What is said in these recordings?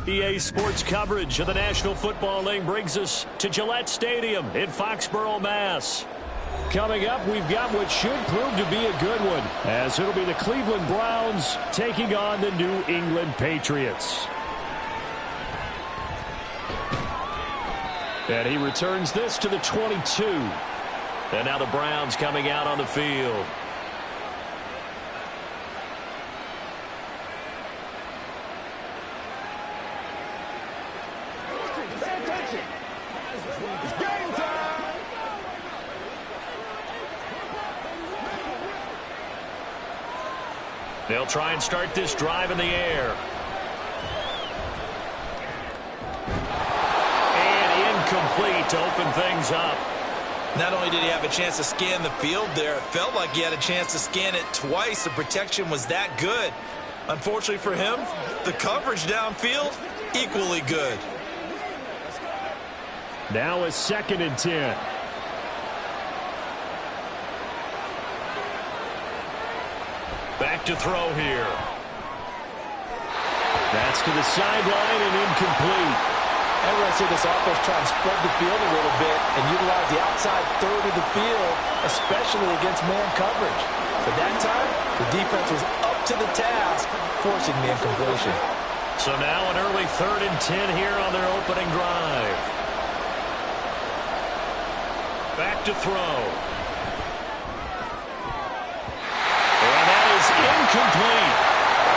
EA Sports coverage of the National Football League brings us to Gillette Stadium in Foxborough, Mass. Coming up, we've got what should prove to be a good one, as it'll be the Cleveland Browns taking on the New England Patriots. And he returns this to the 22. And now the Browns coming out on the field. They'll try and start this drive in the air. And incomplete to open things up. Not only did he have a chance to scan the field there, it felt like he had a chance to scan it twice. The protection was that good. Unfortunately for him, the coverage downfield, equally good. Now a 2nd and 10. Back to throw here. That's to the sideline and incomplete. And we're going to see this offense try and spread the field a little bit and utilize the outside third of the field, especially against man coverage. But that time, the defense was up to the task, forcing the incompletion. So now an early 3rd and 10 here on their opening drive. Back to throw. And that is incomplete.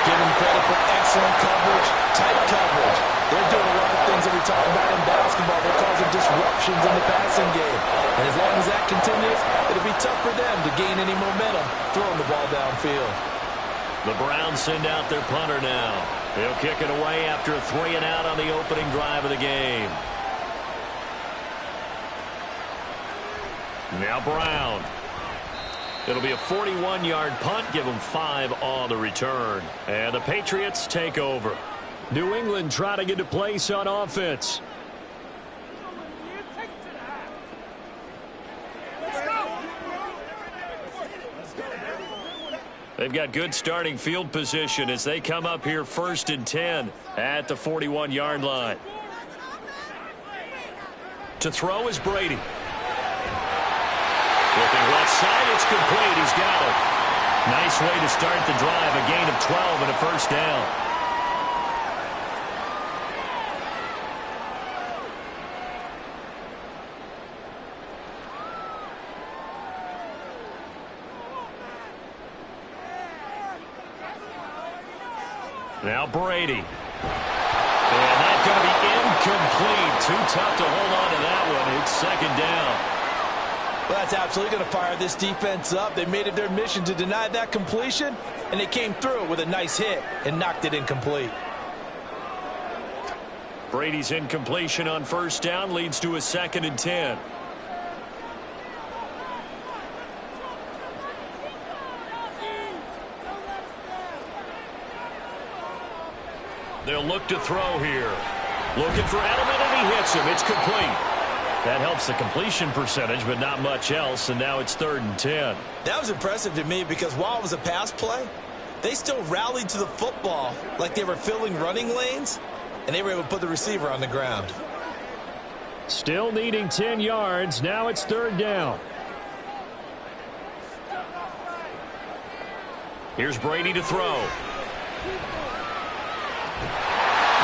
Give them credit for excellent coverage, tight coverage. They're doing a lot of things that we talk about in basketball. They're causing disruptions in the passing game. And as long as that continues, it'll be tough for them to gain any momentum throwing the ball downfield. The Browns send out their punter now. He'll kick it away after a 3 and out on the opening drive of the game. Now Brown. It'll be a 41-yard punt, give them 5 on the return. And the Patriots take over. New England trying to get to place on offense. They've got good starting field position as they come up here 1st and 10 at the 41-yard line. To throw is Brady. Looking left side, it's complete. He's got it. Nice way to start the drive. A gain of 12 and a 1st down. Now Brady. And that's going to be incomplete. Too tough to hold on to that one. It's 2nd down. Well, that's absolutely going to fire this defense up. They made it their mission to deny that completion, and they came through with a nice hit and knocked it incomplete. Brady's incompletion on 1st down leads to a 2nd and 10. They'll look to throw here. Looking for Edelman, and he hits him. It's complete. That helps the completion percentage, but not much else, and now it's 3rd and 10. That was impressive to me because while it was a pass play, they still rallied to the football like they were filling running lanes, and they were able to put the receiver on the ground. Still needing 10 yards. Now it's 3rd down. Here's Brady to throw.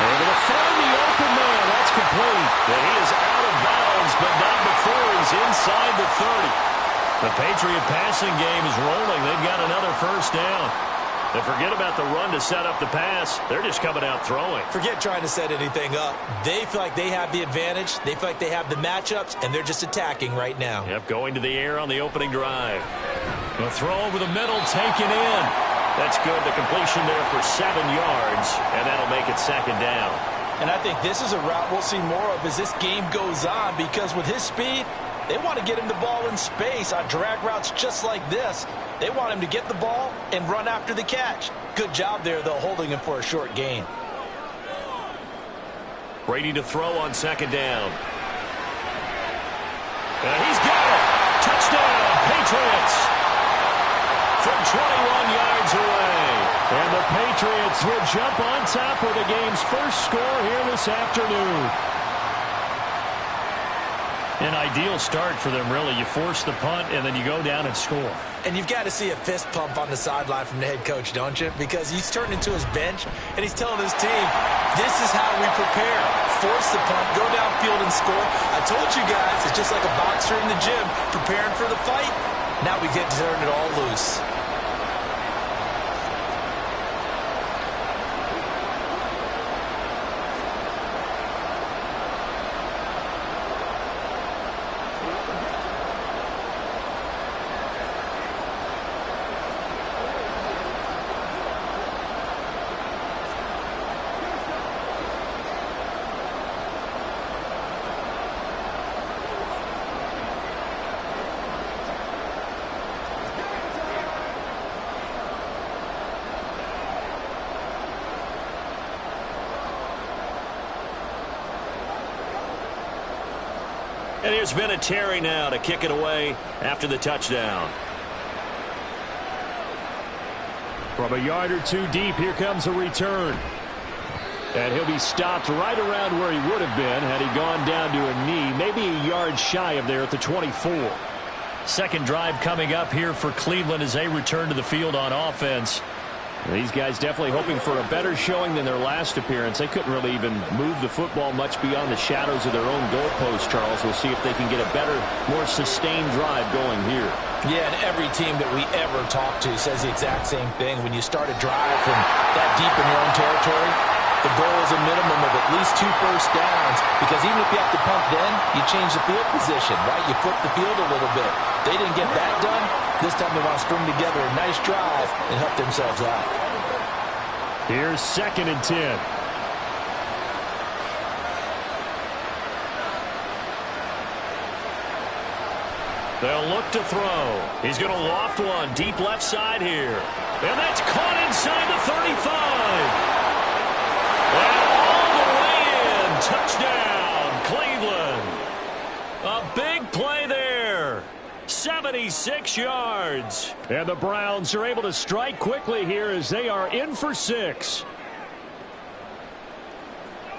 Able to find the open man. That's complete. And he is out of bounds, but not before he's inside the 30. The Patriot passing game is rolling. They've got another 1st down. They forget about the run to set up the pass. They're just coming out throwing. Forget trying to set anything up. They feel like they have the advantage. They feel like they have the matchups, and they're just attacking right now. Yep, going to the air on the opening drive. A throw over the middle, taken in. That's good. The completion there for 7 yards, and that'll make it 2nd down. And I think this is a route we'll see more of as this game goes on, because with his speed, they want to get him the ball in space on drag routes just like this. They want him to get the ball and run after the catch. Good job there, though, holding him for a short gain. Brady to throw on 2nd down. And he's got it. Touchdown, Patriots. From 21 yards away. And the Patriots will jump on top with the game's first score here this afternoon. An ideal start for them, really. You force the punt, and then you go down and score. And you've got to see a fist pump on the sideline from the head coach, don't you? Because he's turning into his bench, and he's telling his team, this is how we prepare. Force the punt, go downfield and score. I told you guys, it's just like a boxer in the gym preparing for the fight. Now we get to turn it all loose. And here's Vinatieri now to kick it away after the touchdown. From a yard or two deep, here comes a return. And he'll be stopped right around where he would have been had he gone down to a knee, maybe a yard shy of there at the 24. Second drive coming up here for Cleveland as they return to the field on offense. These guys definitely hoping for a better showing than their last appearance. They couldn't really even move the football much beyond the shadows of their own goalpost, Charles. We'll see if they can get a better, more sustained drive going here. Yeah, and every team that we ever talk to says the exact same thing. When you start a drive from that deep in your own territory, the goal is a minimum of at least 2 first downs, because even if you have to punt then, you change the field position, right? You flip the field a little bit. They didn't get that done. This time they want to string together a nice drive and help themselves out. Here's 2nd and 10. They'll look to throw. He's going to loft one deep left side here. And that's caught inside the 35. And all the way in. Touchdown, Cleveland. A big play there. 76 yards. And the Browns are able to strike quickly here as they are in for 6.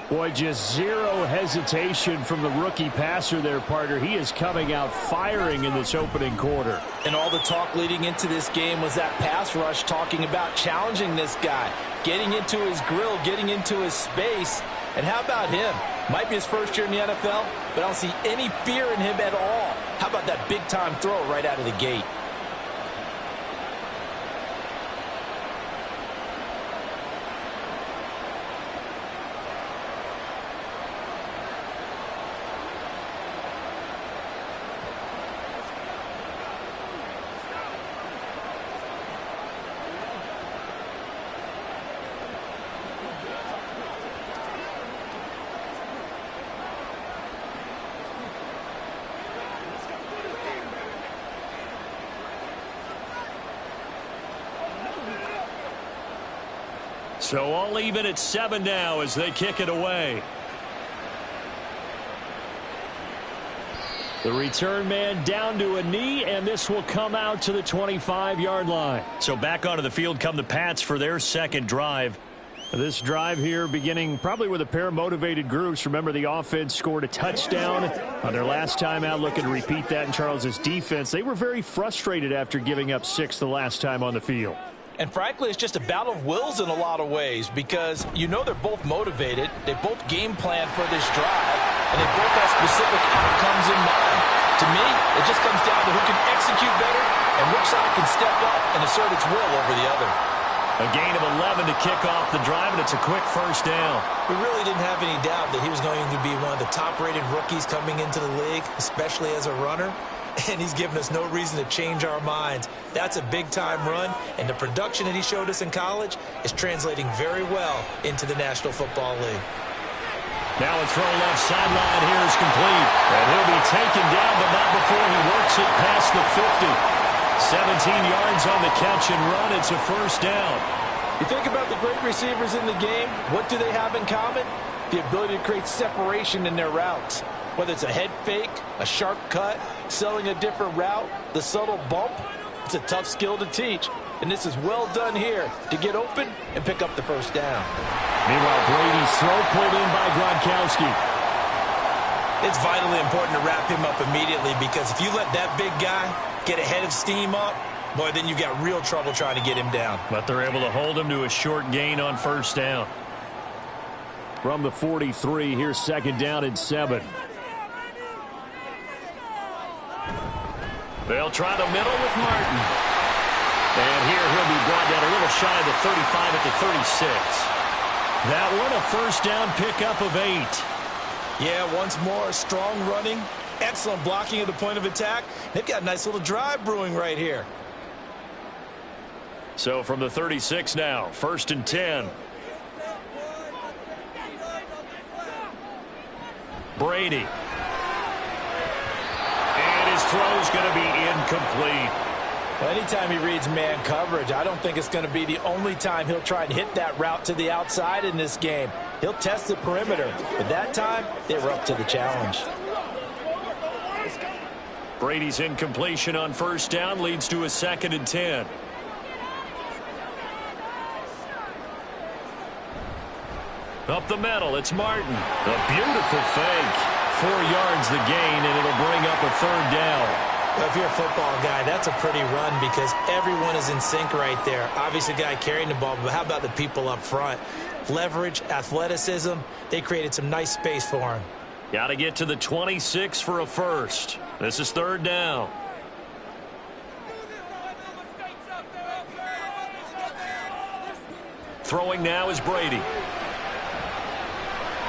Boy, just zero hesitation from the rookie passer there, partner. He is coming out firing in this opening quarter. And all the talk leading into this game was that pass rush talking about challenging this guy, getting into his grill, getting into his space. And how about him? Might be his first year in the NFL, but I don't see any fear in him at all. How about that big-time throw right out of the gate? So all even at 7 now as they kick it away. The return man down to a knee, and this will come out to the 25-yard line. So back onto the field come the Pats for their second drive. This drive here beginning probably with a pair of motivated groups. Remember, the offense scored a touchdown on their last time out. Looking to repeat that in Charles's defense. They were very frustrated after giving up 6 the last time on the field. And frankly, it's just a battle of wills in a lot of ways, because you know they're both motivated. They both game plan for this drive, and they both have specific outcomes in mind. To me, it just comes down to who can execute better and which side can step up and assert its will over the other. A gain of 11 to kick off the drive, and it's a quick first down. We really didn't have any doubt that he was going to be one of the top-rated rookies coming into the league, especially as a runner. And he's given us no reason to change our minds. That's a big-time run, and the production that he showed us in college is translating very well into the National Football League. Now a throw left sideline here is complete. And he'll be taken down, but not before he works it past the 50. 17 yards on the catch and run. It's a first down. You think about the great receivers in the game, what do they have in common? The ability to create separation in their routes. Whether it's a head fake, a sharp cut, selling a different route, the subtle bump, it's a tough skill to teach. and this is well done here to get open and pick up the first down. Meanwhile, Brady's throw pulled in by Gronkowski. It's vitally important to wrap him up immediately because if you let that big guy get a head of steam up, boy, then you've got real trouble trying to get him down. But they're able to hold him to a short gain on first down. From the 43, here's second down and 7. They'll try the middle with Martin. And here he'll be brought down a little shy of the 35 at the 36. That one, a first down pickup of 8. Yeah, once more, strong running, excellent blocking at the point of attack. They've got a nice little drive brewing right here. So from the 36 now, first and 10. Brady. And his throw's going to be incomplete. Well, anytime he reads man coverage, I don't think it's going to be the only time he'll try and hit that route to the outside in this game. He'll test the perimeter, but that time they were up to the challenge. Brady's incompletion on first down leads to a second and 10. Up the middle, it's Martin. A beautiful fake. 4 yards the gain, and it'll bring up a third down. Well, if you're a football guy, that's a pretty run because everyone is in sync right there. Obviously, the guy carrying the ball, but how about the people up front? Leverage, athleticism, they created some nice space for him. Got to get to the 26 for a first. This is third down. Throwing now is Brady.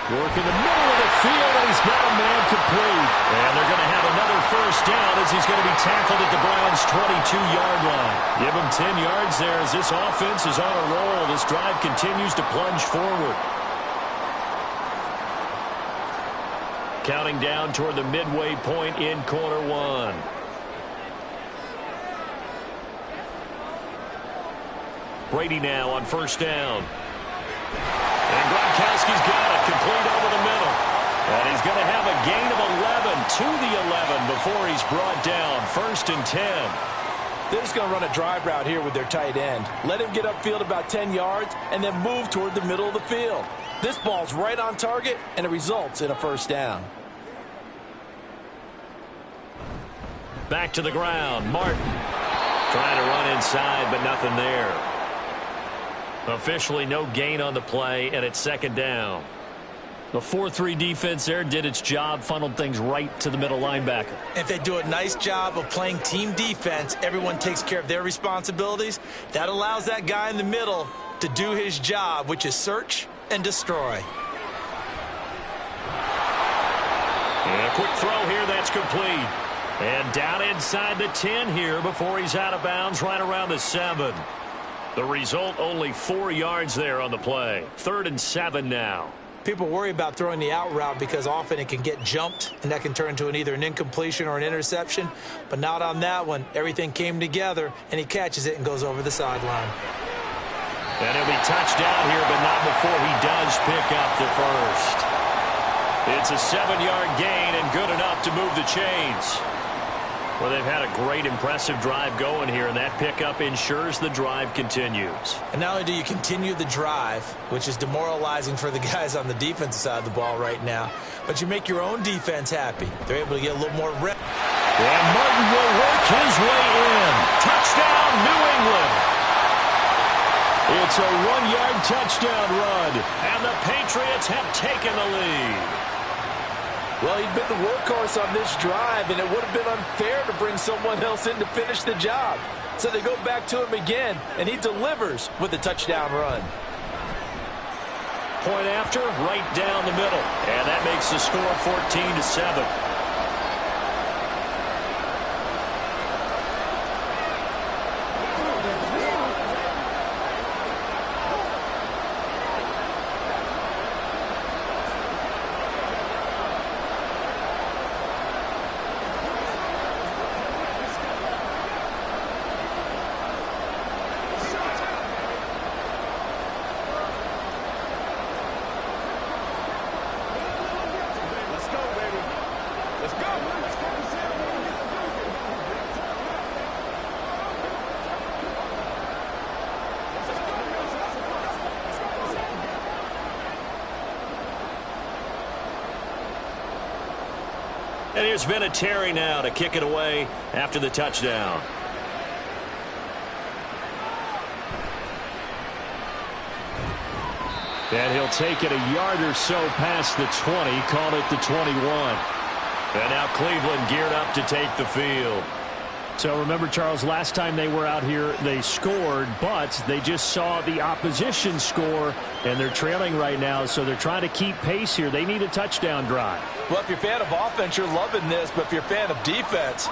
Work in the middle of the field, and he's got a man complete. And they're going to have another first down as he's going to be tackled at the Browns' 22-yard line. Give him 10 yards there as this offense is on a roll. This drive continues to plunge forward. Counting down toward the midway point in quarter one. Brady now on first down. And Gronkowski's got it, complete over the middle. And he's going to have a gain of 11 to the 11 before he's brought down. First and 10. They're just going to run a drive route here with their tight end. Let him get upfield about 10 yards and then move toward the middle of the field. This ball's right on target, and it results in a first down. Back to the ground. Martin trying to run inside, but nothing there. Officially no gain on the play, and it's second down. The 4-3 defense there did its job, funneled things right to the middle linebacker. If they do a nice job of playing team defense, everyone takes care of their responsibilities. That allows that guy in the middle to do his job, which is search and destroy. And a quick throw here, that's complete. And down inside the 10 here before he's out of bounds right around the 7. The result, only 4 yards there on the play. 3rd and 7 now. People worry about throwing the out route because often it can get jumped, and that can turn into either an incompletion or an interception. But not on that one. Everything came together, and he catches it and goes over the sideline. And he'll be touchdown here, but not before he does pick up the first. It's a 7-yard gain and good enough to move the chains. Well, they've had a great, impressive drive going here, and that pickup ensures the drive continues. And not only do you continue the drive, which is demoralizing for the guys on the defensive side of the ball right now, but you make your own defense happy. They're able to get a little more rep. And Martin will work his way in. Touchdown, New England. It's a 1-yard touchdown run, and the Patriots have taken the lead. Well, he'd been the workhorse on this drive, and it would have been unfair to bring someone else in to finish the job. So they go back to him again, and he delivers with a touchdown run. Point after, right down the middle. And that makes the score 14-7. And here's Vinatieri now to kick it away after the touchdown. And he'll take it a yard or so past the 20, call it the 21. And now Cleveland geared up to take the field. So remember, Charles, last time they were out here, they scored, but they just saw the opposition score, and they're trailing right now, so they're trying to keep pace here. They need a touchdown drive. Well, if you're a fan of offense, you're loving this, but if you're a fan of defense,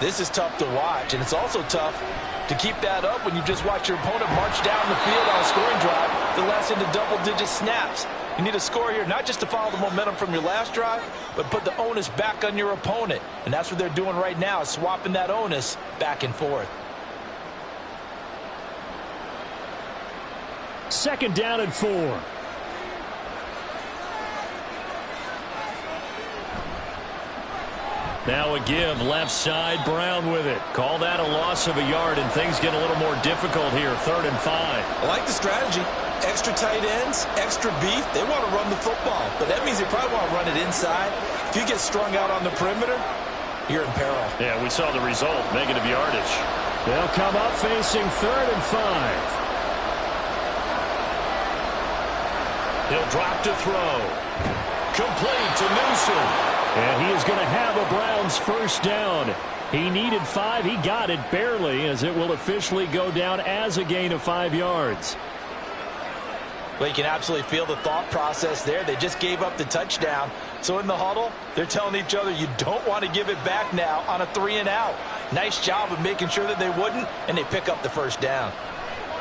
this is tough to watch, and it's also tough to keep that up when you just watch your opponent march down the field on a scoring drive that lasts into double-digit snaps. You need a score here, not just to follow the momentum from your last drive, but put the onus back on your opponent. And that's what they're doing right now, is swapping that onus back and forth. Second down and 4. Now a give, left side, Brown with it. Call that a loss of a yard, and things get a little more difficult here, 3rd and 5. I like the strategy. Extra tight ends, extra beef. They want to run the football, but that means they probably want to run it inside. If you get strung out on the perimeter, you're in peril. Yeah, we saw the result, negative yardage. They'll come up facing 3rd and 5. He'll drop to throw. Complete to Newsom. And he is going to have a Browns first down. He needed 5. He got it barely, as it will officially go down as a gain of 5 yards. Well, you can absolutely feel the thought process there. They just gave up the touchdown. So in the huddle, they're telling each other, you don't want to give it back now on a 3-and-out. Nice job of making sure that they wouldn't, and they pick up the first down.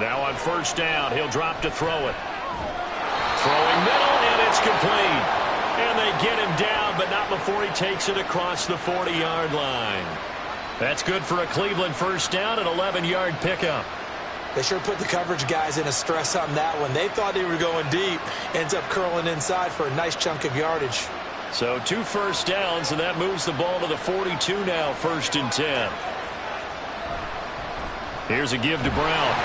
Now on first down, he'll drop to throw it. Throwing middle, and it's complete. And they get him down, but not before he takes it across the 40-yard line. That's good for a Cleveland first down, an 11-yard pickup. They sure put the coverage guys in a stress on that one. They thought they were going deep. Ends up curling inside for a nice chunk of yardage. So 2 first downs, and that moves the ball to the 42 now, 1st and 10. Here's a give to Brown.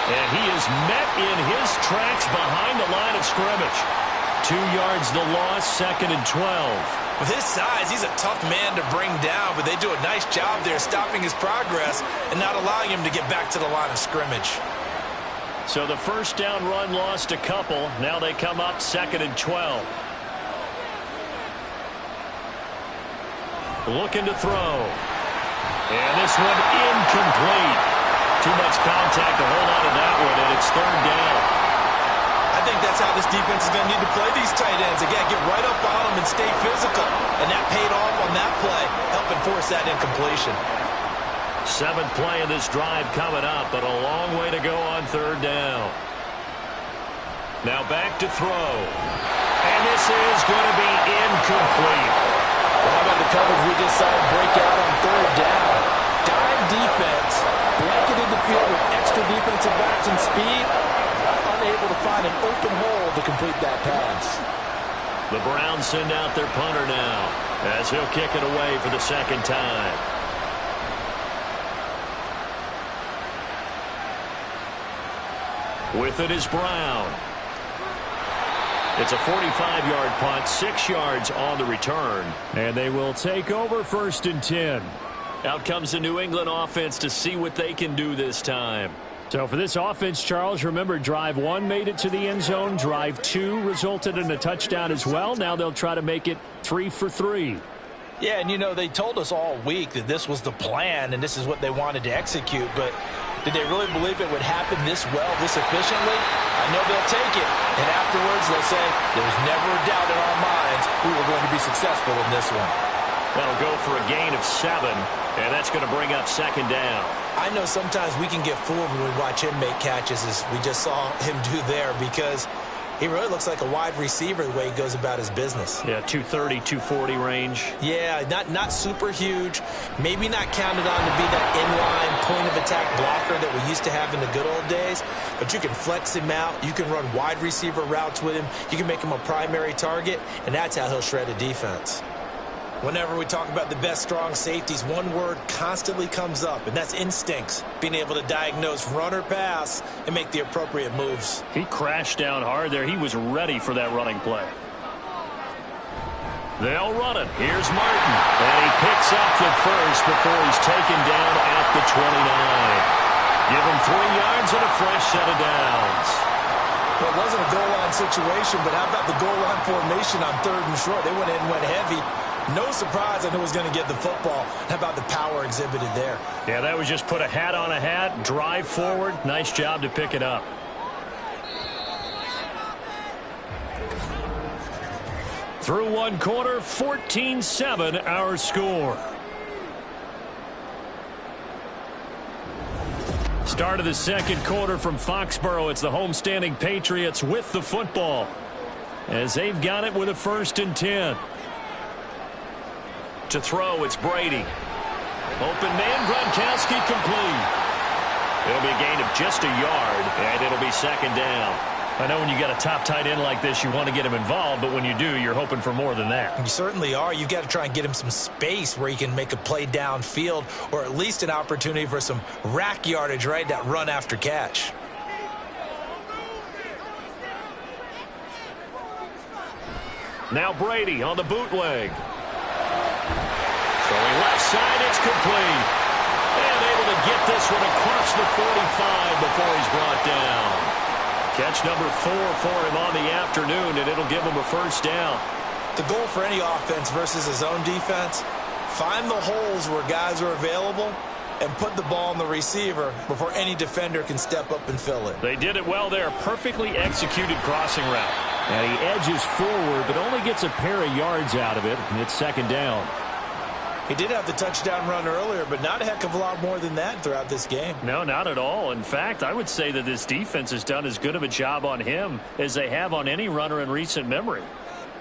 And he is met in his tracks behind the line of scrimmage. 2 yards the loss, 2nd and 12. With his size, he's a tough man to bring down, but they do a nice job there stopping his progress and not allowing him to get back to the line of scrimmage. So the first down run lost a couple. Now they come up 2nd and 12. Looking to throw. And this one incomplete. Too much contact to hold on to that one, and it's 3rd down. I think that's how this defense is going to need to play these tight ends. Again, get right up on them and stay physical. And that paid off on that play, helping force that incompletion. 7th play of this drive coming up, but a long way to go on 3rd down. Now back to throw. And this is going to be incomplete. Well, how about the coverage we just saw break out on 3rd down? Dime defense, blanketed the field with extra defensive backs and speed. Unable to find an open hole to complete that pass. The Browns send out their punter now, as he'll kick it away for the 2nd time. With it is Brown. It's a 45-yard punt, 6 yards on the return. And they will take over 1st and 10. Out comes the New England offense to see what they can do this time. So for this offense, Charles, remember, drive 1 made it to the end zone. Drive 2 resulted in a touchdown as well. Now they'll try to make it 3 for 3. Yeah, and you know, they told us all week that this was the plan and this is what they wanted to execute, but did they really believe it would happen this well, this efficiently? I know they'll take it, and afterwards they'll say, there's never a doubt in our minds we were going to be successful in this one. That'll go for a gain of 7, and that's going to bring up 2nd down. I know sometimes we can get fooled when we watch him make catches, as we just saw him do there, because he really looks like a wide receiver the way he goes about his business. Yeah, 230, 240 range. Yeah, not super huge. Maybe not counted on to be that inline point-of-attack blocker that we used to have in the good old days, but you can flex him out. You can run wide receiver routes with him. You can make him a primary target, and that's how he'll shred a defense. Whenever we talk about the best strong safeties, one word constantly comes up, and that's instincts. Being able to diagnose run or pass and make the appropriate moves. He crashed down hard there. He was ready for that running play. They'll run it. Here's Martin. And he picks up the first before he's taken down at the 29. Give him 3 yards and a fresh set of downs. Well, it wasn't a goal line situation, but how about the goal line formation on 3rd and short? They went in and went heavy. No surprise on who was going to get the football. How about the power exhibited there? Yeah, that was just put a hat on a hat, drive forward. Nice job to pick it up. Through 1 quarter, 14-7 our score. Start of the 2nd quarter from Foxborough. It's the homestanding Patriots with the football, as they've got it with a 1st and 10. To throw, it's Brady. Open man, Gronkowski complete. It'll be a gain of just a yard, and it'll be 2nd down. I know when you got a top tight end like this, you want to get him involved, but when you do, you're hoping for more than that. You certainly are. You've got to try and get him some space where he can make a play downfield, or at least an opportunity for some rack yardage, right? That run after catch. Now Brady on the bootleg. Throwing left side, it's complete. And able to get this one across the 45 before he's brought down. Catch number 4 for him on the afternoon, and it'll give him a 1st down. The goal for any offense versus his own defense, find the holes where guys are available and put the ball on the receiver before any defender can step up and fill it. They did it well there. Perfectly executed crossing route. And he edges forward, but only gets a pair of yards out of it, and it's 2nd down. He did have the touchdown run earlier, but not a heck of a lot more than that throughout this game. No, not at all. In fact, I would say that this defense has done as good of a job on him as they have on any runner in recent memory.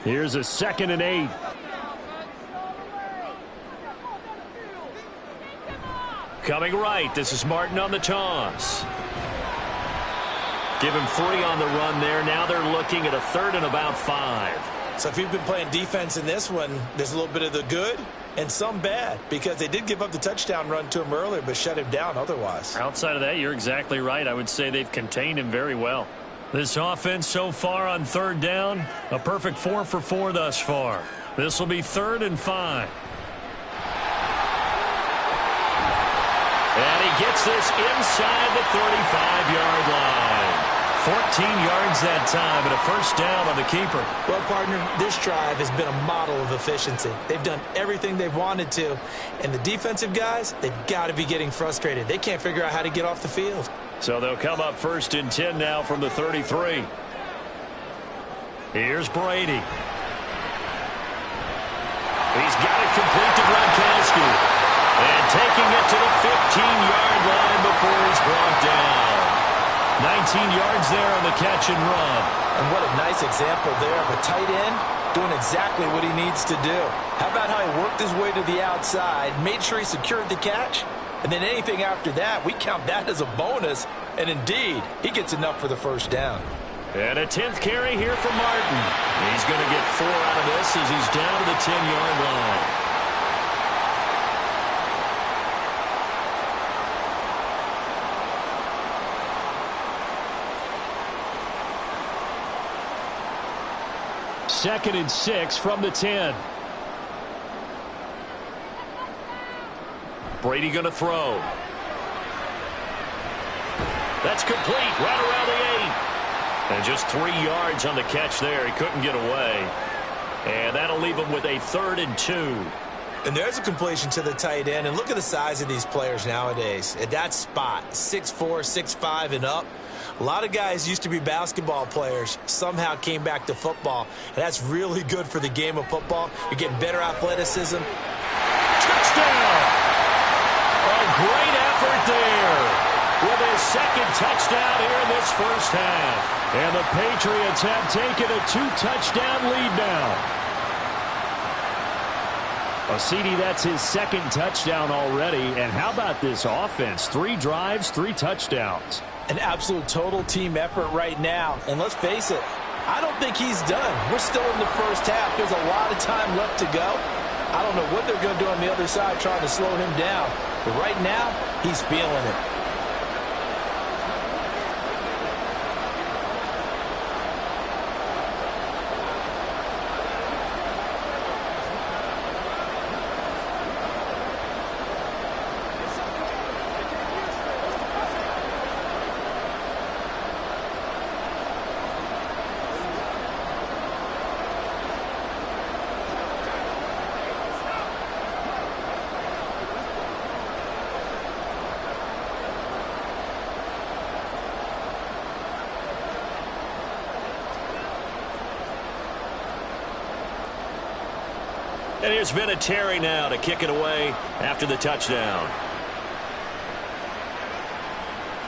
Here's a 2nd and 8. Coming right, this is Martin on the toss. Give him 3 on the run there. Now they're looking at a 3rd and about 5. So if you've been playing defense in this one, there's a little bit of the good and some bad, because they did give up the touchdown run to him earlier but shut him down otherwise. Outside of that, you're exactly right. I would say they've contained him very well. This offense so far on 3rd down, a perfect 4 for 4 thus far. This will be 3rd and 5. And he gets this inside the 35-yard line. 14 yards that time and a 1st down on the keeper. Well, partner, this drive has been a model of efficiency. They've done everything they've wanted to, and the defensive guys, they've got to be getting frustrated. They can't figure out how to get off the field. So they'll come up 1st and 10 now from the 33. Here's Brady. He's got it complete to Gronkowski. And taking it to the 15-yard line before he's brought down. 19 yards there on the catch and run. And what a nice example there of a tight end doing exactly what he needs to do. How about how he worked his way to the outside, made sure he secured the catch, and then anything after that, we count that as a bonus. And indeed, he gets enough for the 1st down. And a 10th carry here for Martin. He's going to get 4 out of this as he's down to the 10-yard line. Second and 6 from the 10. Brady going to throw. That's complete right around the 8. And just 3 yards on the catch there. He couldn't get away. And that'll leave him with a 3rd and 2. And there's a completion to the tight end. And look at the size of these players nowadays. At that spot, 6'4", 6'5", and up. A lot of guys used to be basketball players, somehow came back to football. And that's really good for the game of football. You're getting better athleticism. Touchdown! A great effort there with his 2nd touchdown here in this 1st half. And the Patriots have taken a 2-touchdown lead now. CD, that's his 2nd touchdown already. And how about this offense? 3 drives, 3 touchdowns. An absolute total team effort right now. And let's face it, I don't think he's done. We're still in the 1st half. There's a lot of time left to go. I don't know what they're going to do on the other side trying to slow him down. But right now, he's feeling it. And here's Vinatieri now to kick it away after the touchdown.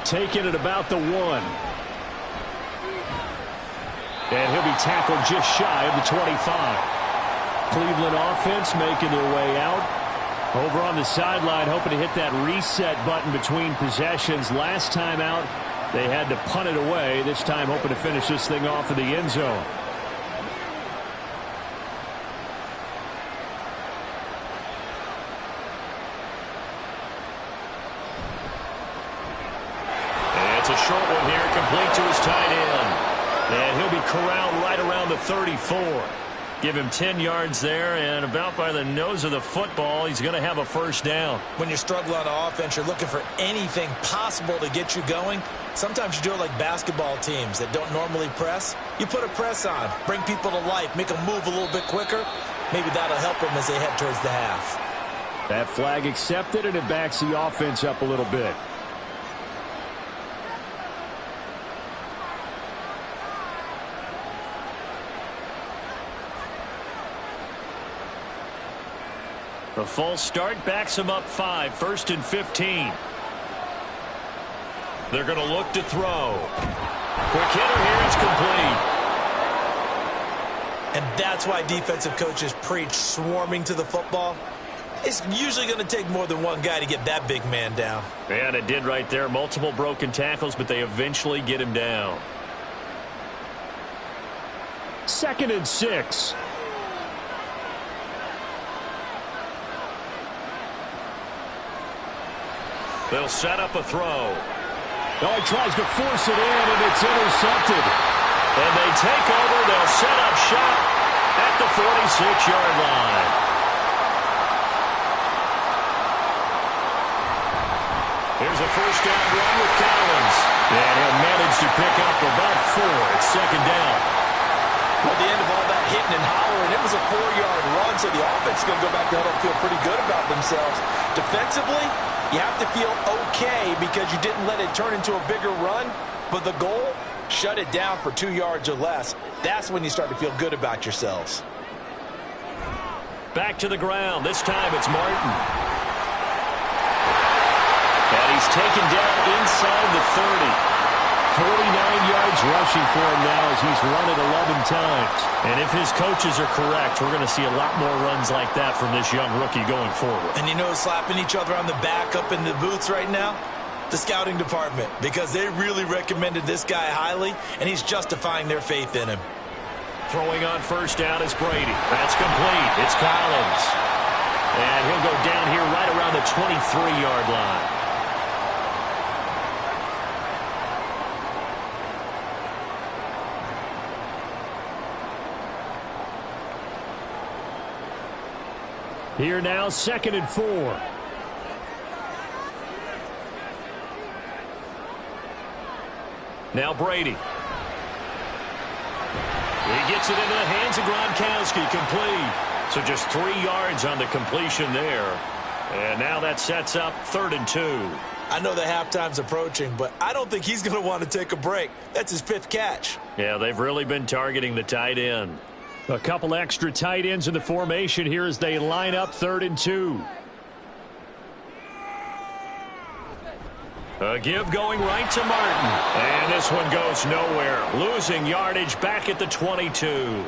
Taking it about the 1. And he'll be tackled just shy of the 25. Cleveland offense making their way out. Over on the sideline, hoping to hit that reset button between possessions. Last time out, they had to punt it away. This time, hoping to finish this thing off in the end zone. And it's a short one here, complete to his tight end. And he'll be corralled right around the 34. Give him 10 yards there, and about by the nose of the football, he's going to have a first down. When you're struggling on offense, you're looking for anything possible to get you going. Sometimes you do it like basketball teams that don't normally press. You put a press on, bring people to life, make them move a little bit quicker. Maybe that'll help them as they head towards the half. That flag accepted, and it backs the offense up a little bit. The false start backs him up 5, 1st and 15. They're going to look to throw. Quick hitter here, it's complete. And that's why defensive coaches preach swarming to the football. It's usually going to take more than one guy to get that big man down. And it did right there. Multiple broken tackles, but they eventually get him down. 2nd and 6. They'll set up a throw. Oh, he tries to force it in, and it's intercepted. And they take over. They'll set up shop at the 46-yard line. Here's a first down run with Collins. And he'll manage to pick up about 4. It's 2nd down. Well, at the end of all that hitting and hollering, it was a 4-yard run, so the offense is going to go back to huddle and feel pretty good about themselves. Defensively, you have to feel okay because you didn't let it turn into a bigger run, but the goal, shut it down for 2 yards or less. That's when you start to feel good about yourselves. Back to the ground. This time it's Martin. And he's taken down inside the 30. 49 yards rushing for him now as he's run it 11 times. And if his coaches are correct, we're going to see a lot more runs like that from this young rookie going forward. And you know, slapping each other on the back up in the booths right now? The scouting department, because they really recommended this guy highly, and he's justifying their faith in him. Throwing on first down is Brady. That's complete. It's Collins. And he'll go down here right around the 23-yard line. Here now, 2nd and 4. Now Brady. He gets it into the hands of Gronkowski, complete. So just 3 yards on the completion there. And now that sets up 3rd and 2. I know the halftime's approaching, but I don't think he's going to want to take a break. That's his 5th catch. Yeah, they've really been targeting the tight end. A couple extra tight ends in the formation here as they line up 3rd and 2. A give going right to Martin. And this one goes nowhere. Losing yardage back at the 22.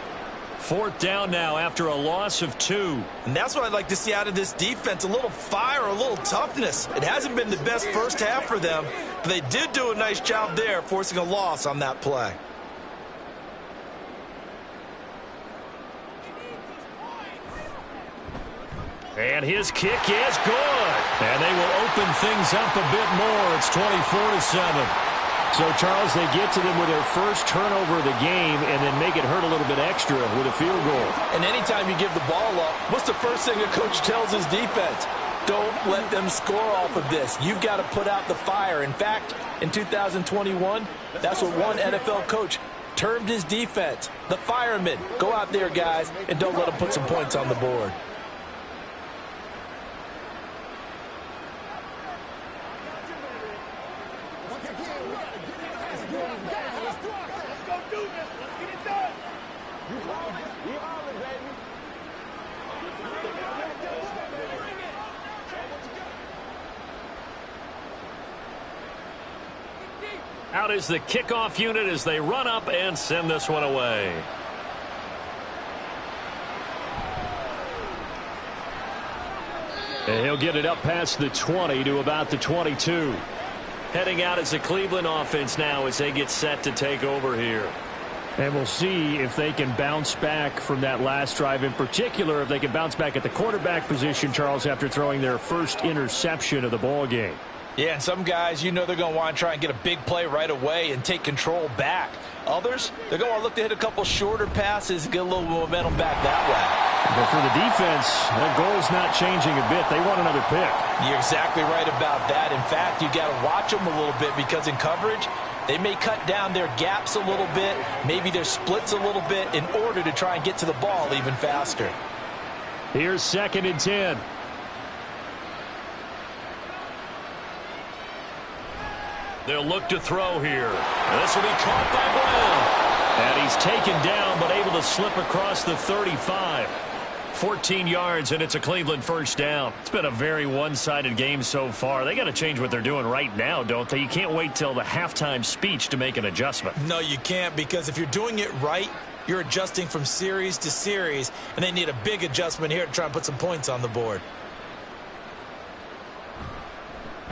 4th down now after a loss of 2. And that's what I'd like to see out of this defense. A little fire, a little toughness. It hasn't been the best first half for them, but they did do a nice job there, forcing a loss on that play. And his kick is good. And they will open things up a bit more. It's 24-7. So, Charles, they get to them with their first turnover of the game and then make it hurt a little bit extra with a field goal. And anytime you give the ball up, what's the first thing a coach tells his defense? Don't let them score off of this. You've got to put out the fire. In fact, in 2021, that's what one NFL coach termed his defense. The firemen. Go out there, guys, and don't let them put some points on the board. Out is the kickoff unit as they run up and send this one away. And he'll get it up past the 20 to about the 22. Heading out as the Cleveland offense now as they get set to take over here. And we'll see if they can bounce back from that last drive, in particular if they can bounce back at the quarterback position, Charles, after throwing their first interception of the ball game. Yeah, and some guys, you know they're going to want to try and get a big play right away and take control back. Others, they're going to look to hit a couple shorter passes and get a little momentum back that way. But for the defense, that goal's not changing a bit. They want another pick. You're exactly right about that. In fact, you got to watch them a little bit because in coverage, they may cut down their gaps a little bit, maybe their splits a little bit in order to try and get to the ball even faster. Here's 2nd and 10. They'll look to throw here. This will be caught by Brown. And he's taken down but able to slip across the 35. 14 yards, and it's a Cleveland first down. It's been a very one-sided game so far. They got to change what they're doing right now, don't they? You can't wait till the halftime speech to make an adjustment. No, you can't, because if you're doing it right, you're adjusting from series to series, and they need a big adjustment here to try and put some points on the board.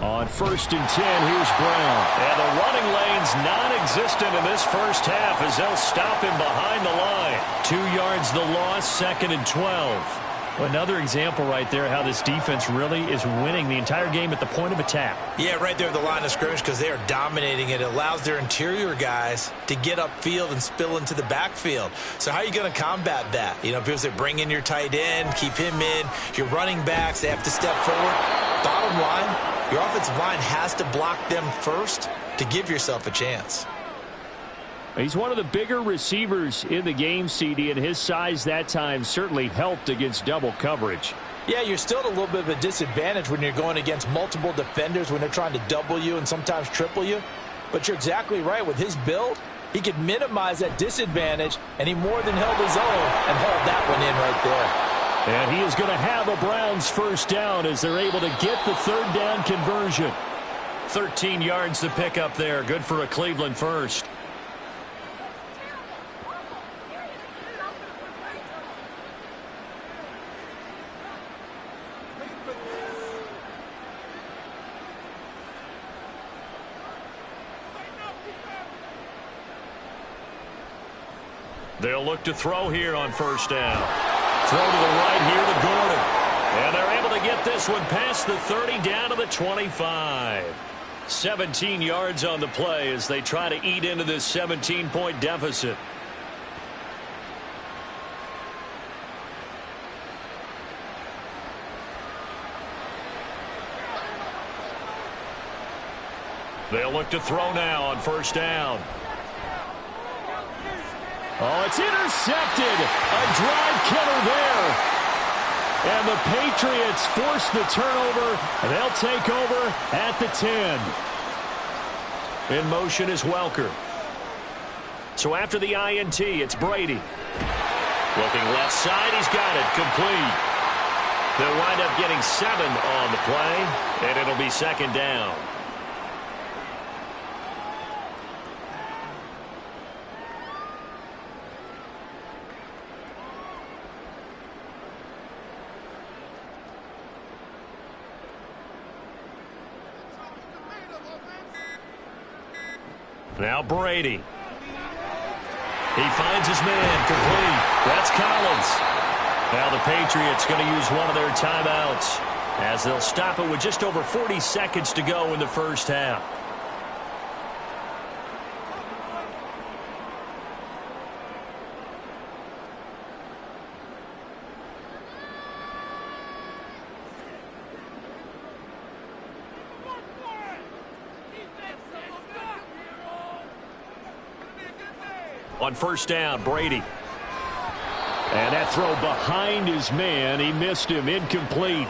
On 1st and 10, here's Brown. And the running lane's non-existent in this first half as they'll stop him behind the line. 2 yards the loss, 2nd and 12. Another example right there how this defense really is winning the entire game at the point of attack. Yeah, right there at the line of scrimmage because they are dominating it. It allows their interior guys to get upfield and spill into the backfield. So how are you going to combat that? You know, people say bring in your tight end, keep him in. Your running backs, they have to step forward. Bottom line, your offensive line has to block them first to give yourself a chance. He's one of the bigger receivers in the game, CD, and his size that time certainly helped against double coverage. Yeah, you're still at a little bit of a disadvantage when you're going against multiple defenders when they're trying to double you and sometimes triple you. But you're exactly right. With his build, he could minimize that disadvantage, and he more than held his own and hauled that one in right there. And he is going to have a Browns first down as they're able to get the 3rd down conversion. 13 yards to pick up there. Good for a Cleveland first. They'll look to throw here on first down. Throw to the right here to Gordon. And they're able to get this one past the 30 down to the 25. 17 yards on the play as they try to eat into this 17-point deficit. They'll look to throw now on first down. Oh, it's intercepted. A drive killer there. And the Patriots force the turnover. They'll take over at the 10. In motion is Welker. So after the INT, it's Brady. Looking left side, he's got it. Complete. They'll wind up getting 7 on the play, and it'll be 2nd down. Now Brady. He finds his man, complete. That's Collins. Now the Patriots going to use one of their timeouts as they'll stop it with just over 40 seconds to go in the first half. On first down, Brady. And that throw behind his man. He missed him. Incomplete.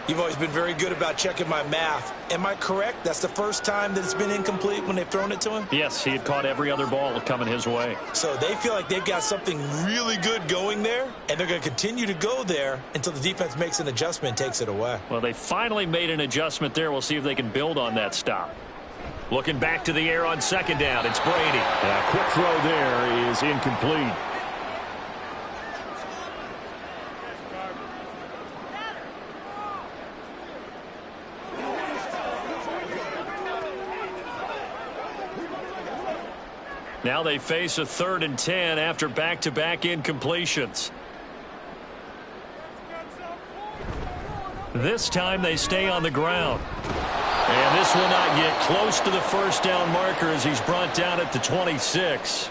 You've always been very good about checking my math. Am I correct? That's the first time that it's been incomplete when they've thrown it to him? Yes, he had caught every other ball coming his way. So they feel like they've got something really good going there, and they're going to continue to go there until the defense makes an adjustment and takes it away. Well, they finally made an adjustment there. We'll see if they can build on that stop. Looking back to the air on second down. It's Brady. A quick throw there is incomplete. Now they face a 3rd and 10 after back-to-back incompletions. This time they stay on the ground. And this will not get close to the first down marker as he's brought down at the 26.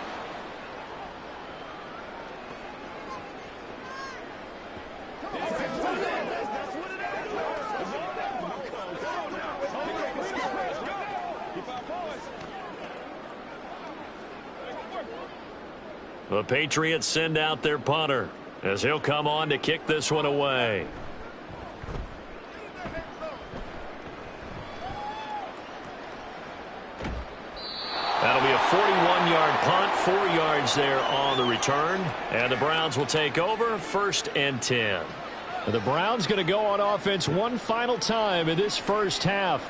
The Patriots send out their punter as he'll come on to kick this one away. That'll be a 41-yard punt, 4 yards there on the return. And the Browns will take over, 1st and 10. The Browns going to go on offense one final time in this first half.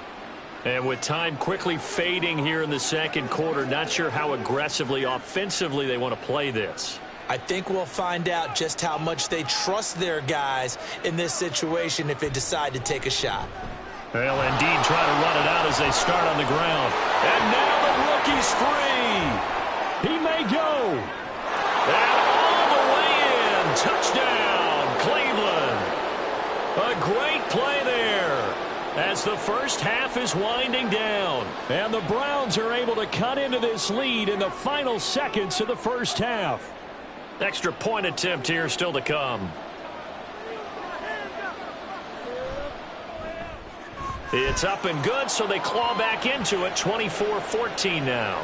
And with time quickly fading here in the second quarter, not sure how aggressively, offensively they want to play this. I think we'll find out just how much they trust their guys in this situation if they decide to take a shot. They'll indeed try to run it out as they start on the ground. And now the rookie's free. He may go. And all the way in. Touchdown, Cleveland. A great play there as the first half is winding down. And the Browns are able to cut into this lead in the final seconds of the first half. Extra point attempt here still to come. It's up and good, so they claw back into it, 24-14 now.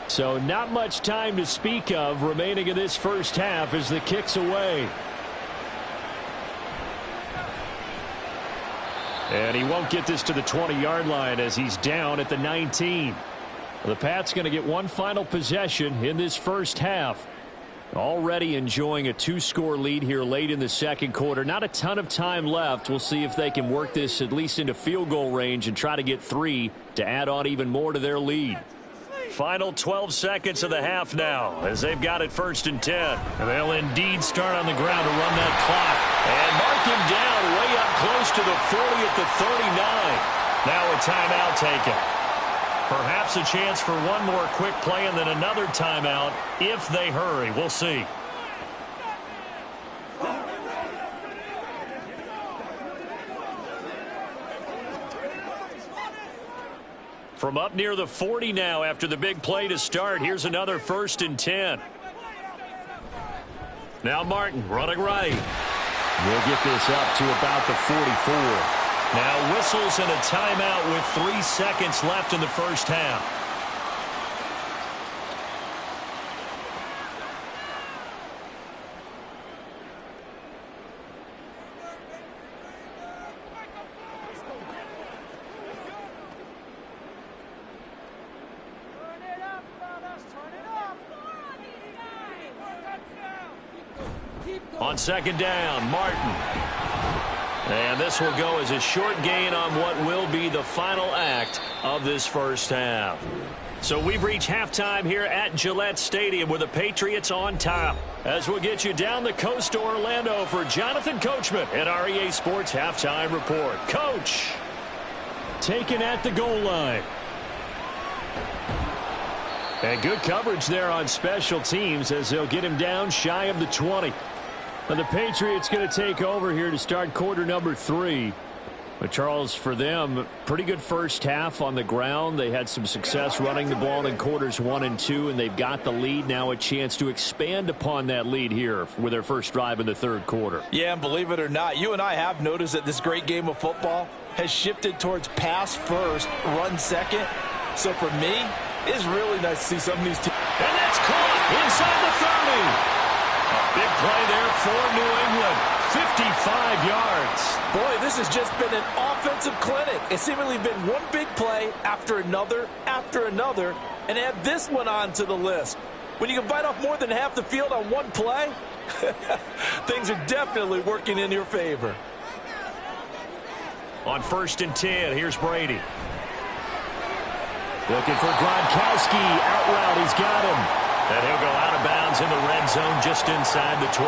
So not much time to speak of remaining in this first half as the kick's away. And he won't get this to the 20-yard line as he's down at the 19. The Pats going to get one final possession in this first half. Already enjoying a 2-score lead here late in the second quarter. Not a ton of time left. We'll see if they can work this at least into field goal range and try to get 3 to add on even more to their lead. Final 12 seconds of the half now as they've got it 1st and 10. And they'll indeed start on the ground to run that clock. And mark him down way up close to the 40 at the 39. Now a timeout taken. Perhaps a chance for one more quick play and then another timeout if they hurry. We'll see. From up near the 40 now after the big play to start. Here's another 1st and 10. Now Martin running right. We'll get this up to about the 44. Now whistles and a timeout with 3 seconds left in the first half. On second down, Martin. And this will go as a short gain on what will be the final act of this first half. So we've reached halftime here at Gillette Stadium with the Patriots on top. As we'll get you down the coast to Orlando for Jonathan Coachman at our EA Sports Halftime Report. Coach, taken at the goal line. And good coverage there on special teams as they'll get him down shy of the 20. And the Patriots going to take over here to start quarter number 3. But Charles, for them, pretty good first half on the ground. They had some success running the ball in quarters 1 and 2, and they've got the lead. Now a chance to expand upon that lead here with their first drive in the third quarter. Yeah, and believe it or not, you and I have noticed that this great game of football has shifted towards pass first, run second. So for me, it's really nice to see some of these teams. And that's caught inside the 30. Big play there for New England. 55 yards. Boy, this has just been an offensive clinic. It's seemingly been one big play after another, and add this one on to the list. When you can bite off more than half the field on one play, things are definitely working in your favor. On 1st and 10, here's Brady. Looking for Gronkowski. Out route, he's got him. And he'll go out of bounds in the red zone just inside the 20.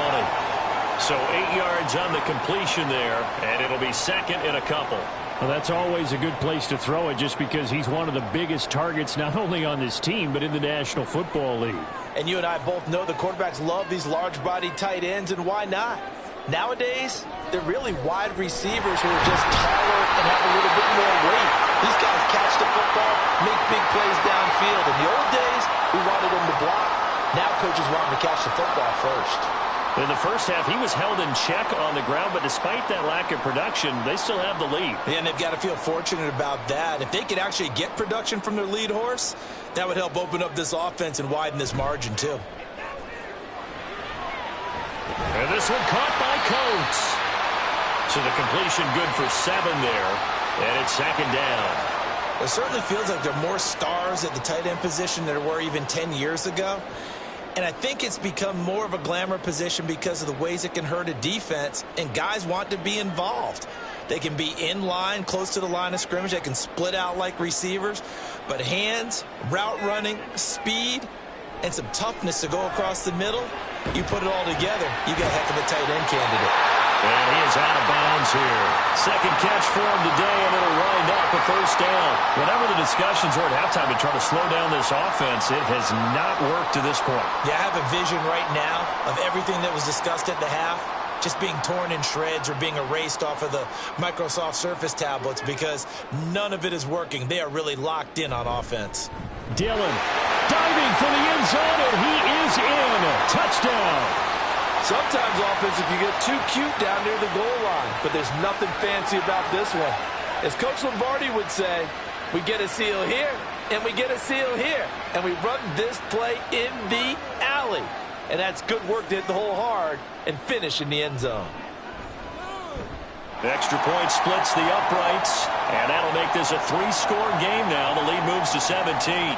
So 8 yards on the completion there, and it'll be second and a couple. Well, that's always a good place to throw it just because he's one of the biggest targets not only on this team but in the National Football League. And you and I both know the quarterbacks love these large-bodied tight ends, and why not? Nowadays, they're really wide receivers who are just taller and have a little bit more weight. These guys catch the football, make big plays downfield. In the old days, we wanted them to block. Now coaches want them to catch the football first. In the first half, he was held in check on the ground, but despite that lack of production, they still have the lead. And they've got to feel fortunate about that. If they could actually get production from their lead horse, that would help open up this offense and widen this margin, too. And this one caught by Coates. So the completion good for 7 there, and it's second down. It certainly feels like there are more stars at the tight end position than there were even 10 years ago. And I think it's become more of a glamour position because of the ways it can hurt a defense, and guys want to be involved. They can be in line, close to the line of scrimmage. They can split out like receivers. But hands, route running, speed, and some toughness to go across the middle, you put it all together, you got a heck of a tight end candidate. And he is out of bounds here. Second catch for him today, and it'll wind up a first down. Whenever the discussions were at halftime to try to slow down this offense, it has not worked to this point. Yeah, I have a vision right now of everything that was discussed at the half just being torn in shreds or being erased off of the Microsoft Surface tablets because none of it is working. They are really locked in on offense. Dillon diving for the end zone, and he is in. Touchdown. Sometimes offense, if you get too cute down near the goal line, but there's nothing fancy about this one. As Coach Lombardi would say, we get a seal here, and we get a seal here, and we run this play in the alley. And that's good work to hit the hole hard and finish in the end zone. The extra point splits the uprights, and that'll make this a 3-score game now. The lead moves to 17.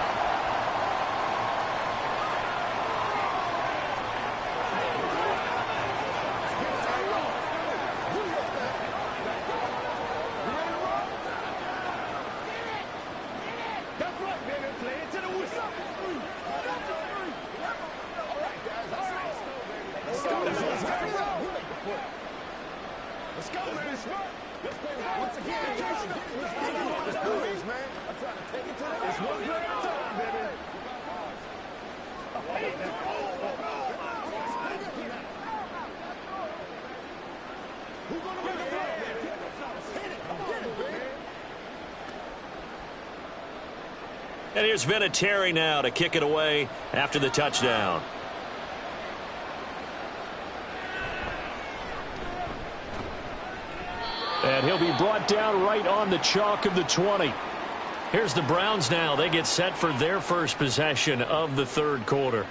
And here's Vinatieri now to kick it away after the touchdown. And he'll be brought down right on the chalk of the 20. Here's the Browns now. They get set for their first possession of the third quarter.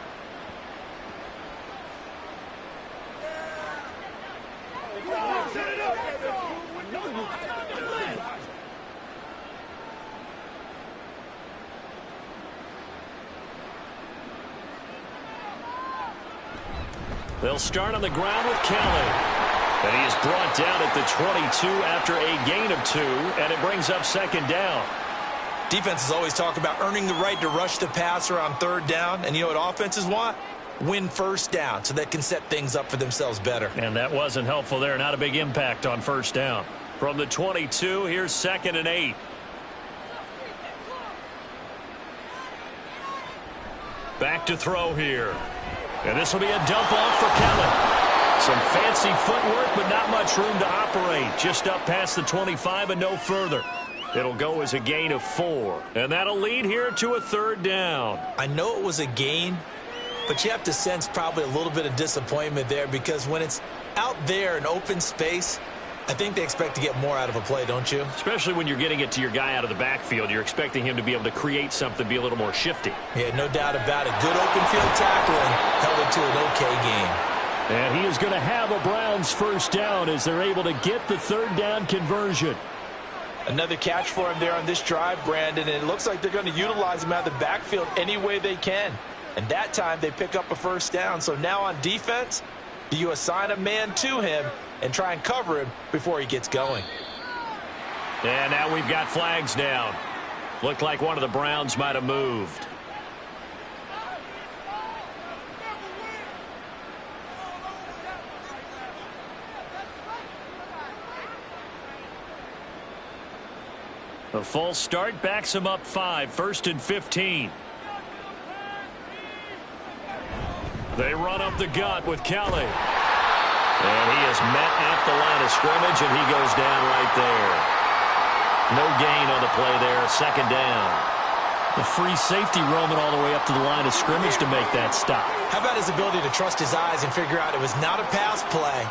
They'll start on the ground with Kelly. And he is brought down at the 22 after a gain of 2, and it brings up second down. Defenses always talk about earning the right to rush the passer on third down, and you know what offenses want? Win first down so they can set things up for themselves better. And that wasn't helpful there. Not a big impact on first down. From the 22, here's 2nd and 8. Back to throw here. And this will be a dump off for Kelly. Some fancy footwork, but not much room to operate. Just up past the 25 and no further. It'll go as a gain of 4. And that'll lead here to a 3rd down. I know it was a gain, but you have to sense probably a little bit of disappointment there because when it's out there in open space, I think they expect to get more out of a play, don't you? Especially when you're getting it to your guy out of the backfield. You're expecting him to be able to create something, be a little more shifty. Yeah, no doubt about it. Good open field tackling held it to an okay game. And he is going to have a Browns 1st down as they're able to get the 3rd down conversion. Another catch for him there on this drive, Brandon, and it looks like they're going to utilize him out of the backfield any way they can. And that time they pick up a 1st down. So now on defense, do you assign a man to him and try and cover him before he gets going? And now we've got flags down. Looked like one of the Browns might have moved. A false start backs him up 5, 1st and 15. They run up the gut with Kelly. And he is met at the line of scrimmage, and he goes down right there. No gain on the play there, 2nd down. The free safety roaming all the way up to the line of scrimmage to make that stop. How about his ability to trust his eyes and figure out it was not a pass play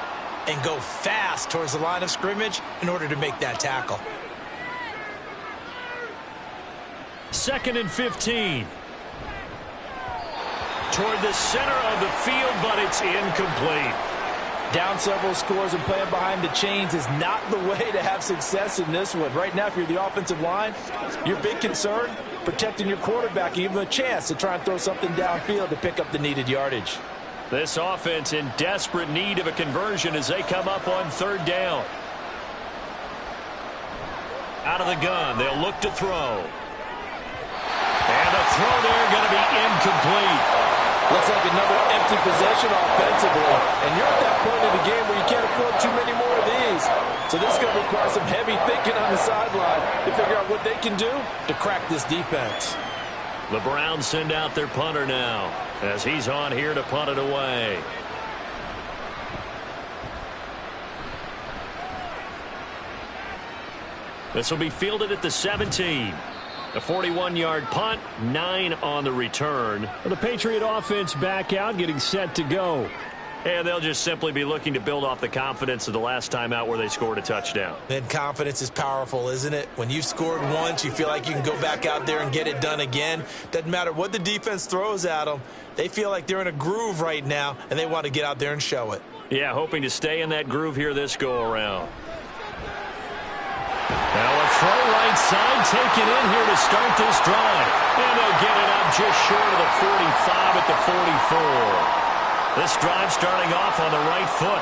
and go fast towards the line of scrimmage in order to make that tackle? 2nd and 15. Toward the center of the field, but it's incomplete. Down several scores and playing behind the chains is not the way to have success in this one. Right now, if you're the offensive line, your big concern, protecting your quarterback, give him a chance to try and throw something downfield to pick up the needed yardage. This offense in desperate need of a conversion as they come up on 3rd down. Out of the gun, they'll look to throw. And the throw there going to be incomplete. Looks like another empty possession offensively. And you're at that point in the game where you can't afford too many more of these. So this is going to require some heavy thinking on the sideline to figure out what they can do to crack this defense. The Browns send out their punter now as he's on here to punt it away. This will be fielded at the 17. A 41-yard punt, 9 on the return. The Patriot offense back out, getting set to go. And they'll just simply be looking to build off the confidence of the last time out where they scored a touchdown. And confidence is powerful, isn't it? When you've scored once, you feel like you can go back out there and get it done again. Doesn't matter what the defense throws at them. They feel like they're in a groove right now, and they want to get out there and show it. Yeah, hoping to stay in that groove here this go-around. Now a throw right side taken in here to start this drive. And they'll get it up just short of the 45 at the 44. This drive starting off on the right foot,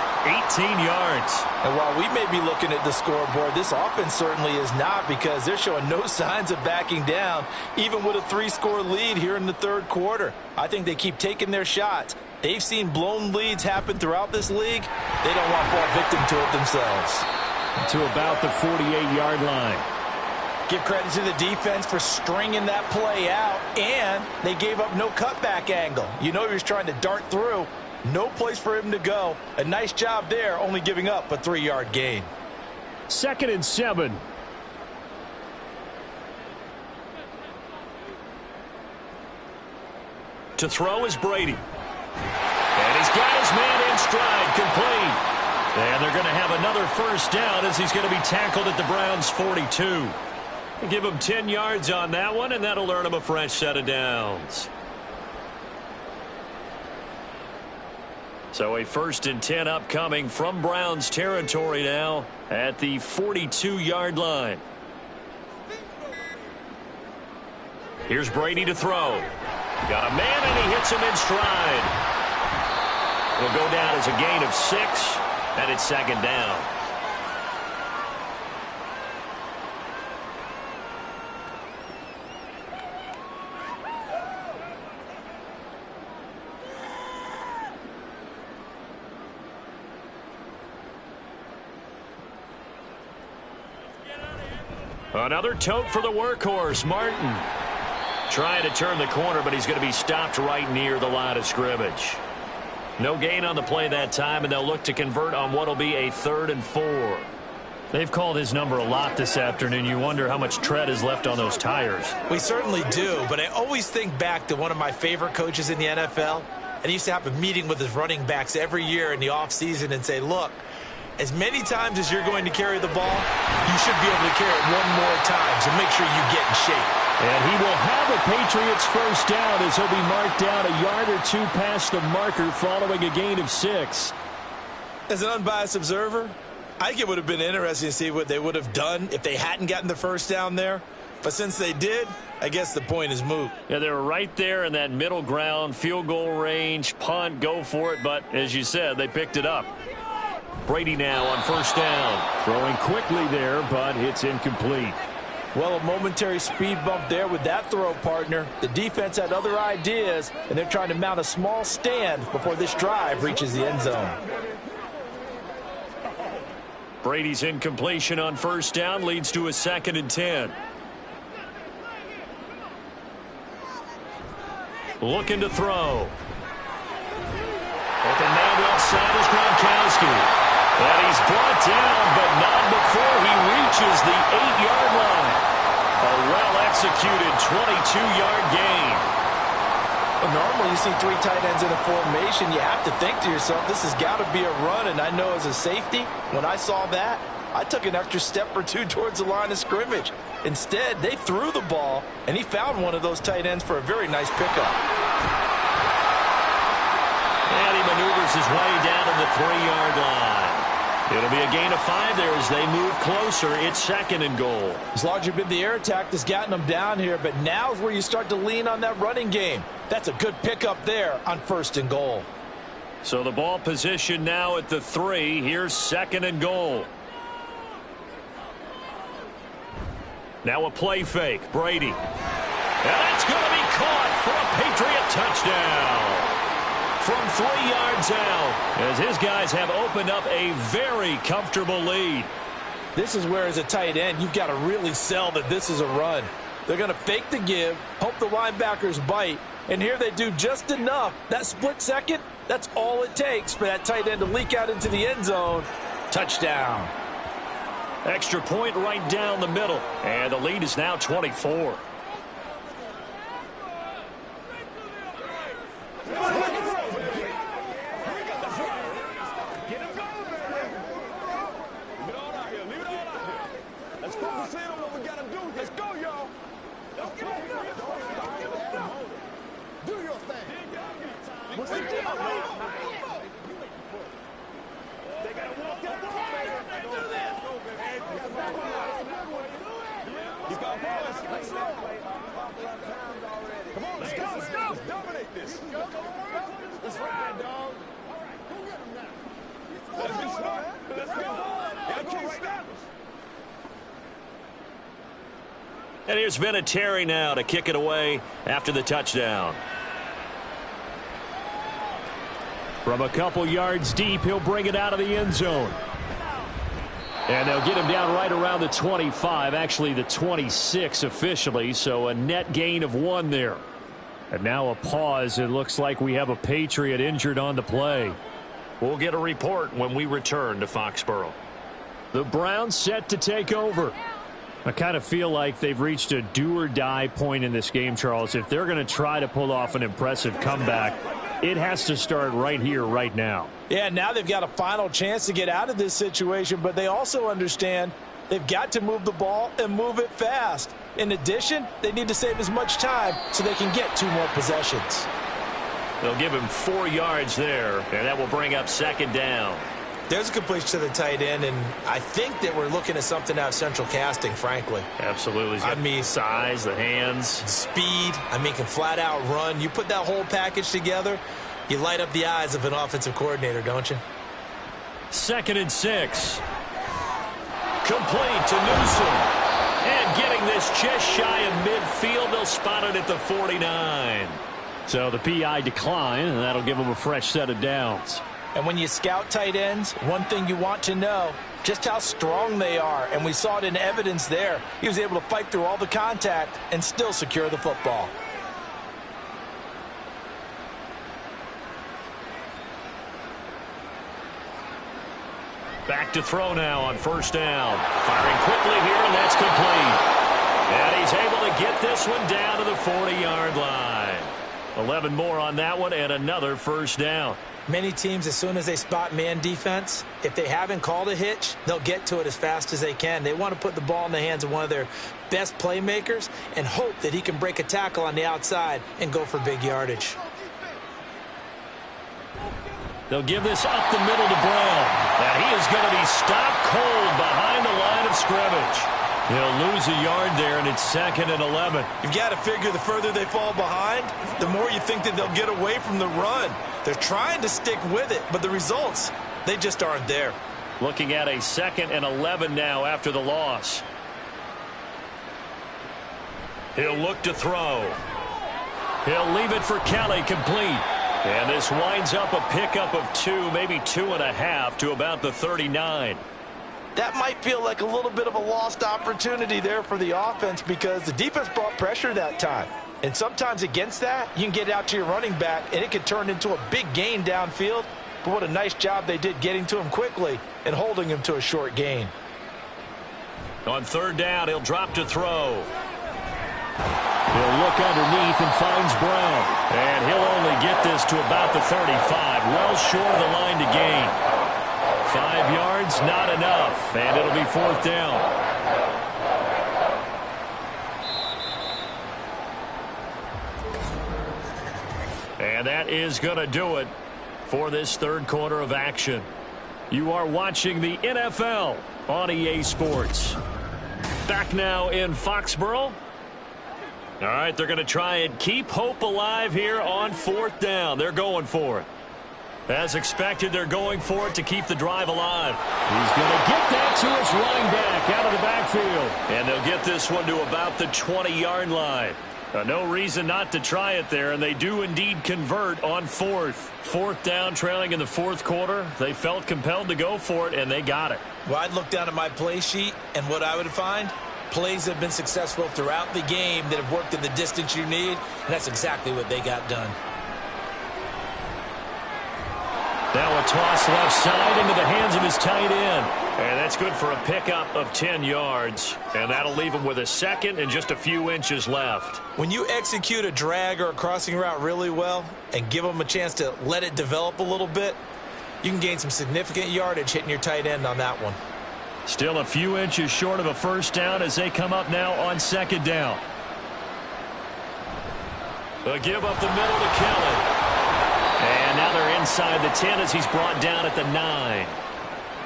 18 yards. And while we may be looking at the scoreboard, this offense certainly is not because they're showing no signs of backing down, even with a 3-score lead here in the 3rd quarter. I think they keep taking their shots. They've seen blown leads happen throughout this league. They don't want to fall victim to it themselves. To about the 48-yard line. Give credit to the defense for stringing that play out, and they gave up no cutback angle. You know he was trying to dart through. No place for him to go. A nice job there, only giving up a 3-yard gain. 2nd and 7. To throw is Brady. And he's got his man in stride, complete. And they're going to have another 1st down as he's going to be tackled at the Browns' 42. Give him 10 yards on that one, and that'll earn him a fresh set of downs. So a 1st and 10 upcoming from Browns territory now at the 42-yard line. Here's Brady to throw. Got a man, and he hits him in stride. It'll go down as a gain of 6. And it's 2nd down. Another tote for the workhorse, Martin. Trying to turn the corner, but he's going to be stopped right near the line of scrimmage. No gain on the play that time, and they'll look to convert on what will be a 3rd and 4. They've called his number a lot this afternoon. You wonder how much tread is left on those tires. We certainly do, but I always think back to one of my favorite coaches in the NFL. And he used to have a meeting with his running backs every year in the offseason and say, look, as many times as you're going to carry the ball, you should be able to carry it one more time, so make sure you get in shape. And he will have a Patriots first down as he'll be marked down a yard or two past the marker following a gain of 6. As an unbiased observer, I think it would have been interesting to see what they would have done if they hadn't gotten the first down there. But since they did, I guess the point is moot. Yeah, they were right there in that middle ground, field goal range, punt, go for it. But as you said, they picked it up. Brady now on first down. Throwing quickly there, but it's incomplete. Well, a momentary speed bump there with that throw, partner. The defense had other ideas, and they're trying to mount a small stand before this drive reaches the end zone. Brady's incompletion on first down leads to a 2nd and 10. Looking to throw. Open man outside is Gronkowski. And he's brought down, but not before he reaches the 8-yard line. A well-executed 22-yard gain. Well, normally you see 3 tight ends in a formation. You have to think to yourself, this has got to be a run. And I know as a safety, when I saw that, I took an extra step or 2 towards the line of scrimmage. Instead, they threw the ball, and he found one of those tight ends for a very nice pickup. And he maneuvers his way down to the 3-yard line. It'll be a gain of 5 there as they move closer. It's 2nd and goal. It's largely been the air attack that's gotten them down here, but now's where you start to lean on that running game. That's a good pickup there on 1st and goal. So the ball position now at the 3. Here's 2nd and goal. Now a play fake. Brady. And that's going to be caught for a Patriot touchdown. From 3 yards out, as his guys have opened up a very comfortable lead. This is where, as a tight end, you've got to really sell that this is a run. They're going to fake the give, hope the linebackers bite, and here they do just enough. That split second, that's all it takes for that tight end to leak out into the end zone. Touchdown. Extra point right down the middle, and the lead is now 24. And here's Vinatieri now to kick it away after the touchdown. From a couple yards deep, he'll bring it out of the end zone. And they'll get him down right around the 25, actually the 26 officially, so a net gain of 1 there. And now a pause. It looks like we have a Patriot injured on the play. We'll get a report when we return to Foxborough. The Browns set to take over. I kind of feel like they've reached a do-or-die point in this game, Charles. If they're going to try to pull off an impressive comeback, it has to start right here, right now. Yeah, now they've got a final chance to get out of this situation, but they also understand they've got to move the ball and move it fast. In addition, they need to save as much time so they can get 2 more possessions. They'll give him 4 yards there, and that will bring up 2nd down. There's a completion to the tight end, and I think that we're looking at something out of central casting, frankly. Absolutely. I mean, size, the hands. Speed. I mean, can flat out run. You put that whole package together, you light up the eyes of an offensive coordinator, don't you? 2nd and 6. Complete to Newsom. And getting this just shy of midfield, they'll spot it at the 49. So the PI decline, and that'll give them a fresh set of downs. And when you scout tight ends, one thing you want to know, just how strong they are. And we saw it in evidence there. He was able to fight through all the contact and still secure the football. Back to throw now on first down. Firing quickly here, and that's complete. And he's able to get this one down to the 40-yard line. 11 more on that one, and another first down. Many teams, as soon as they spot man defense, if they haven't called a hitch, they'll get to it as fast as they can. They want to put the ball in the hands of one of their best playmakers and hope that he can break a tackle on the outside and go for big yardage. They'll give this up the middle to Brown. And he is going to be stopped cold behind the line of scrimmage. He'll lose a yard there, and it's 2nd and 11. You've got to figure the further they fall behind, the more you think that they'll get away from the run. They're trying to stick with it, but the results, they just aren't there. Looking at a 2nd and 11 now after the loss. He'll look to throw. He'll leave it for Kelly, complete. And this winds up a pickup of 2, maybe 2.5 to about the 39. That might feel like a little bit of a lost opportunity there for the offense because the defense brought pressure that time. And sometimes against that, you can get out to your running back, and it could turn into a big gain downfield. But what a nice job they did getting to him quickly and holding him to a short gain. On 3rd down, he'll drop to throw. He'll look underneath and finds Brown. And he'll only get this to about the 35, well short of the line to gain. 5 yards, not enough, and it'll be 4th down. And that is going to do it for this 3rd quarter of action. You are watching the NFL on EA Sports. Back now in Foxborough. All right, they're going to try and keep hope alive here on 4th down. They're going for it. As expected, they're going for it to keep the drive alive. He's going to get that to his running back out of the backfield. And they'll get this one to about the 20-yard line. No reason not to try it there, and they do indeed convert on 4th. 4th down, trailing in the 4th quarter. They felt compelled to go for it, and they got it. Well, I'd look down at my play sheet, and what I would find, plays that have been successful throughout the game that have worked in the distance you need, and that's exactly what they got done. Now a toss left side into the hands of his tight end. And that's good for a pickup of 10 yards. And that'll leave him with a 2nd and just a few inches left. When you execute a drag or a crossing route really well and give them a chance to let it develop a little bit, you can gain some significant yardage hitting your tight end on that one. Still a few inches short of a first down as they come up now on 2nd down. A give up the middle to Kelly. And now they're inside the 10 as he's brought down at the 9.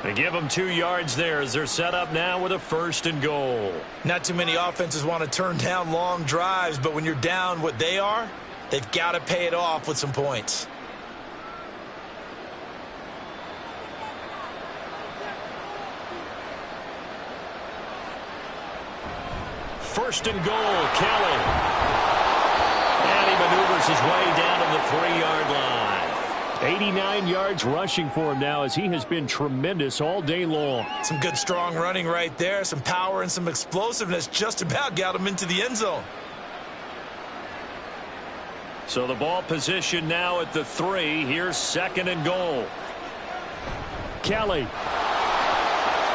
They give him 2 yards there as they're set up now with a 1st and goal. Not too many offenses want to turn down long drives, but when you're down what they are, they've got to pay it off with some points. First and goal, Kelly. And he maneuvers his way down to the 3-yard line. 89 yards rushing for him now as he has been tremendous all day long. Some good strong running right there. Some power and some explosiveness just about got him into the end zone. So the ball position now at the 3. Here's 2nd and goal. Kelly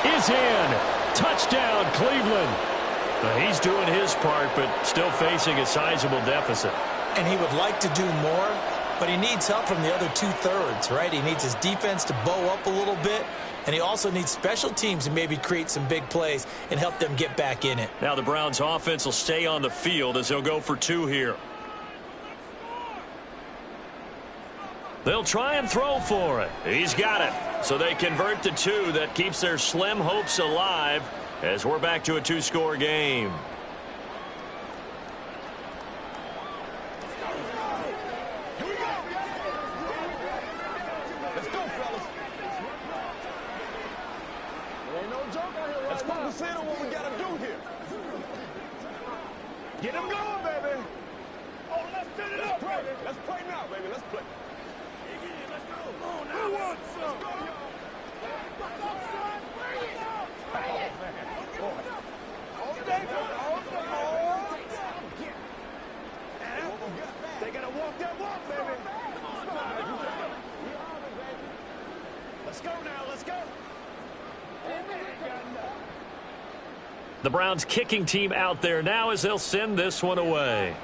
is in. Touchdown, Cleveland. He's doing his part, but still facing a sizable deficit. And he would like to do more, but he needs help from the other 2/3, right? He needs his defense to bow up a little bit, and he also needs special teams to maybe create some big plays and help them get back in it. Now the Browns offense will stay on the field as they'll go for 2 here. They'll try and throw for it. He's got it. So they convert to 2. That keeps their slim hopes alive as we're back to a 2-score game. Let's go, fellas. There ain't no joke out here. Let's focus in on what we got to do here. Get them going, baby. Oh, let's set it up, baby. Let's play now, baby. Let's play. Let's go. Come on now. Who wants some? Let's go, son. Bring it. Oh, man. They gotta walk that walk, baby. Let's go now, let's go. The Browns kicking team out there now as they'll send this one away.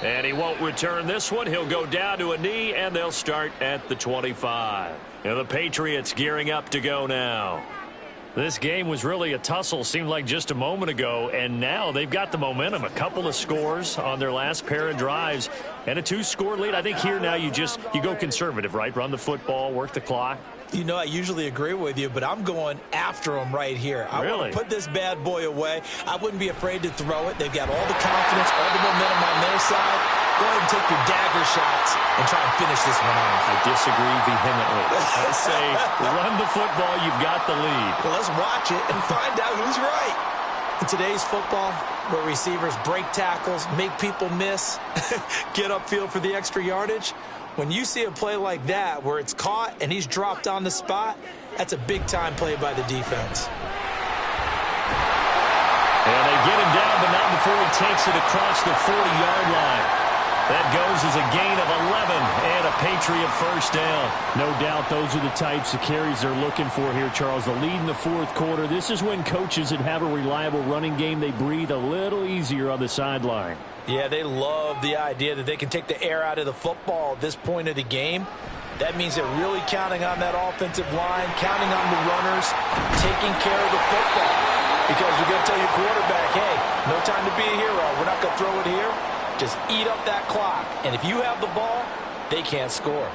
And he won't return this one. He'll go down to a knee, and they'll start at the 25. And the Patriots gearing up to go now. This game was really a tussle, seemed like just a moment ago, and now they've got the momentum. A couple of scores on their last pair of drives and a 2-score lead. I think here now you go conservative, right? Run the football, work the clock. You know, I usually agree with you, but I'm going after him right here. I want to put this bad boy away. I wouldn't be afraid to throw it. They've got all the confidence, all the momentum on their side. Go ahead and take your dagger shots and try and finish this one off. I disagree vehemently. I say run the football. You've got the lead. Well, let's watch it and find out who's right. In today's football, where receivers break tackles, make people miss, get upfield for the extra yardage, when you see a play like that where it's caught and he's dropped on the spot, that's a big-time play by the defense. And they get him down, but not before he takes it across the 40-yard line. That goes as a gain of 11 and a Patriot first down. No doubt those are the types of carries they're looking for here, Charles. The lead in the fourth quarter. This is when coaches that have a reliable running game, they breathe a little easier on the sideline. Yeah, they love the idea that they can take the air out of the football at this point of the game. That means they're really counting on that offensive line, counting on the runners, taking care of the football. Because you're going to tell your quarterback, hey, no time to be a hero. We're not going to throw it here. Just eat up that clock. And if you have the ball, they can't score.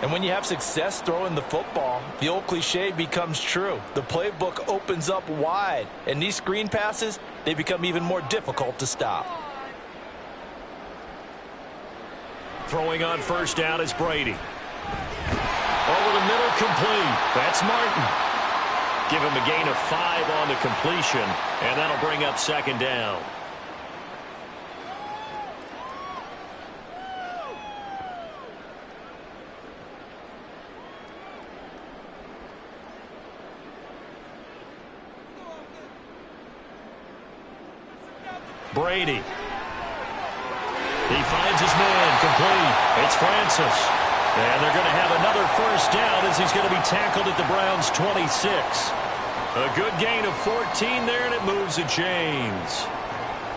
And when you have success throwing the football, the old cliche becomes true. The playbook opens up wide. And these screen passes, they become even more difficult to stop. Throwing on first down is Brady. Over the middle, complete. That's Martin. Give him a gain of 5 on the completion, and that'll bring up second down. Brady. He finds his man, complete. It's Francis. And they're going to have another first down as he's going to be tackled at the Browns' 26. A good gain of 14 there, and it moves the chains.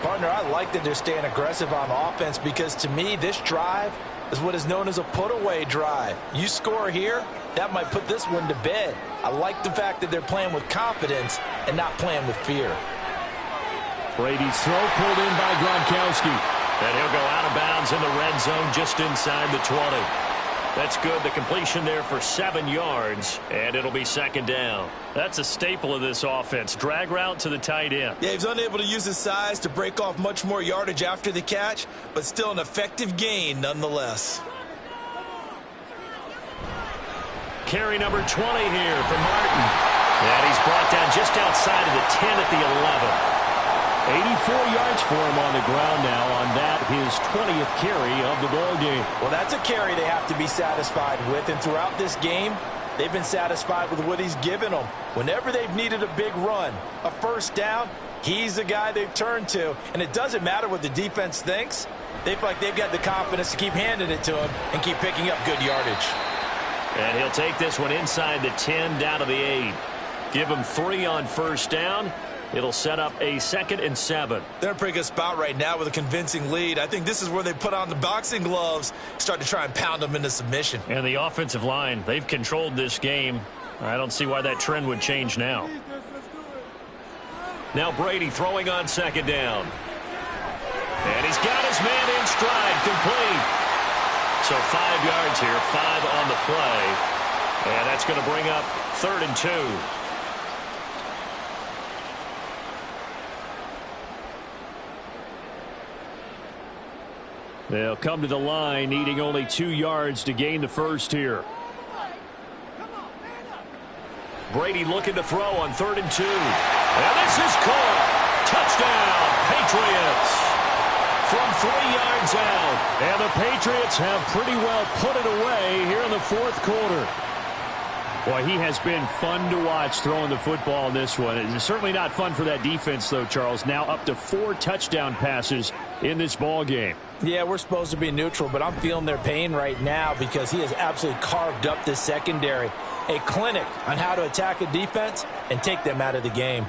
Partner, I like that they're staying aggressive on offense because, to me, this drive is what is known as a put-away drive. You score here, that might put this one to bed. I like the fact that they're playing with confidence and not playing with fear. Brady's throw pulled in by Gronkowski. And he'll go out of bounds in the red zone just inside the 20. That's good. The completion there for 7 yards, and it'll be second down. That's a staple of this offense. Drag route to the tight end. Yeah, he's unable to use his size to break off much more yardage after the catch, but still an effective gain nonetheless. Carry number 20 here for Martin. And he's brought down just outside of the 10 at the 11. 84 yards for him on the ground now on that, his 20th carry of the ball game. Well, that's a carry they have to be satisfied with, and throughout this game, they've been satisfied with what he's given them. Whenever they've needed a big run, a first down, he's the guy they've turned to, and it doesn't matter what the defense thinks. They feel like they've got the confidence to keep handing it to him and keep picking up good yardage. And he'll take this one inside the 10 down to the 8. Give him 3 on first down. It'll set up a 2nd and 7. They're in a pretty good spot right now with a convincing lead. I think this is where they put on the boxing gloves, start to try and pound them into submission. And the offensive line, they've controlled this game. I don't see why that trend would change now. Now Brady throwing on second down. And he's got his man in stride, complete. So 5 yards here, 5 on the play. And that's going to bring up 3rd and 2. They'll come to the line, needing only 2 yards to gain the first here. Brady looking to throw on 3rd and 2. And this is caught. Touchdown, Patriots. From 3 yards out. And the Patriots have pretty well put it away here in the fourth quarter. Boy, he has been fun to watch throwing the football in this one. It's certainly not fun for that defense, though, Charles. Now up to 4 touchdown passes in this ball game. Yeah, we're supposed to be neutral, but I'm feeling their pain right now because he has absolutely carved up this secondary. A clinic on how to attack a defense and take them out of the game.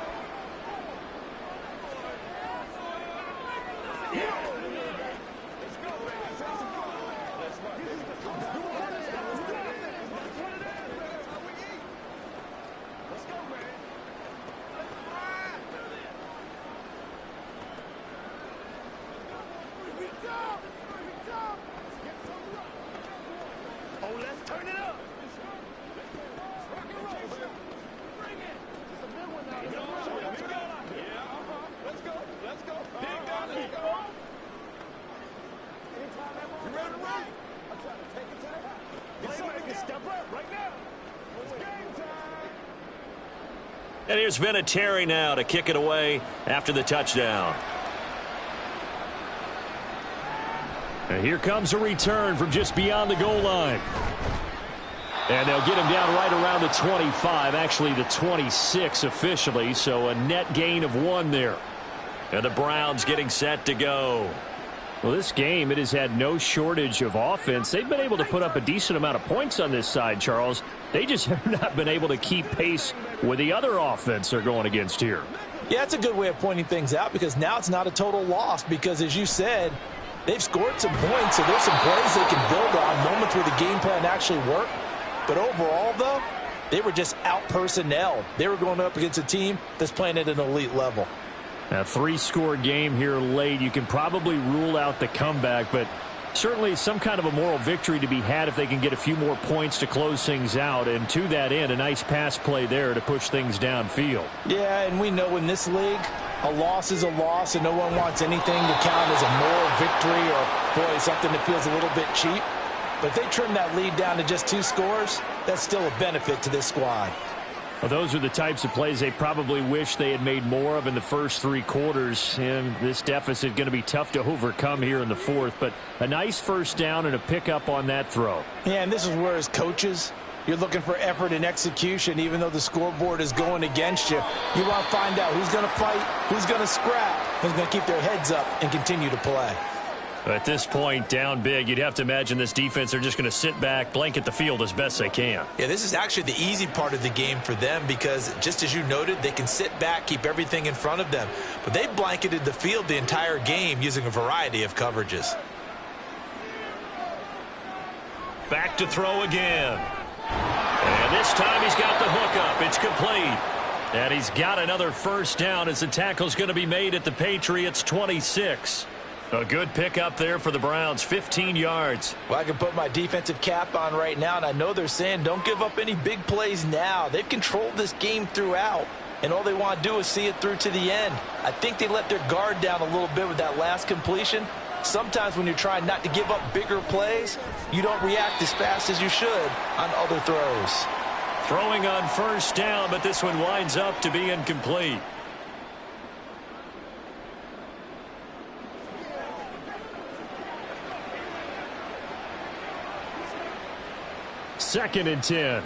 And here's Vinatieri now to kick it away after the touchdown. And here comes a return from just beyond the goal line. And they'll get him down right around the 25, actually the 26 officially, so a net gain of 1 there. And the Browns getting set to go. Well, this game, it has had no shortage of offense. They've been able to put up a decent amount of points on this side, Charles. They just have not been able to keep pace with the other offense they're going against here. Yeah, it's a good way of pointing things out because now it's not a total loss because, as you said, they've scored some points, so there's some plays they can build on, moments where the game plan actually worked. But overall, though, they were just out-personnel. They were going up against a team that's playing at an elite level. A 3-score game here late. You can probably rule out the comeback, but certainly some kind of a moral victory to be had if they can get a few more points to close things out. And to that end, a nice pass play there to push things downfield. Yeah, and we know in this league, a loss is a loss, and no one wants anything to count as a moral victory or, boy, something that feels a little bit cheap. But if they trim that lead down to just 2 scores, that's still a benefit to this squad. Well, those are the types of plays they probably wish they had made more of in the first 3 quarters. And this deficit going to be tough to overcome here in the 4th. But a nice first down and a pickup on that throw. Yeah, and this is where, as coaches, you're looking for effort and execution, even though the scoreboard is going against you. You want to find out who's going to fight, who's going to scrap, who's going to keep their heads up and continue to play. At this point, down big, you'd have to imagine this defense are just going to sit back, blanket the field as best they can. Yeah, this is actually the easy part of the game for them because, just as you noted, they can sit back, keep everything in front of them. But they blanketed the field the entire game using a variety of coverages. Back to throw again. And this time he's got the hook up. It's complete. And he's got another first down as the tackle's going to be made at the Patriots' 26. A good pickup there for the Browns, 15 yards. Well, I can put my defensive cap on right now, and I know they're saying don't give up any big plays now. They've controlled this game throughout, and all they want to do is see it through to the end. I think they let their guard down a little bit with that last completion. Sometimes when you're trying not to give up bigger plays, you don't react as fast as you should on other throws. Throwing on first down, but this one winds up to be incomplete. Second and 10.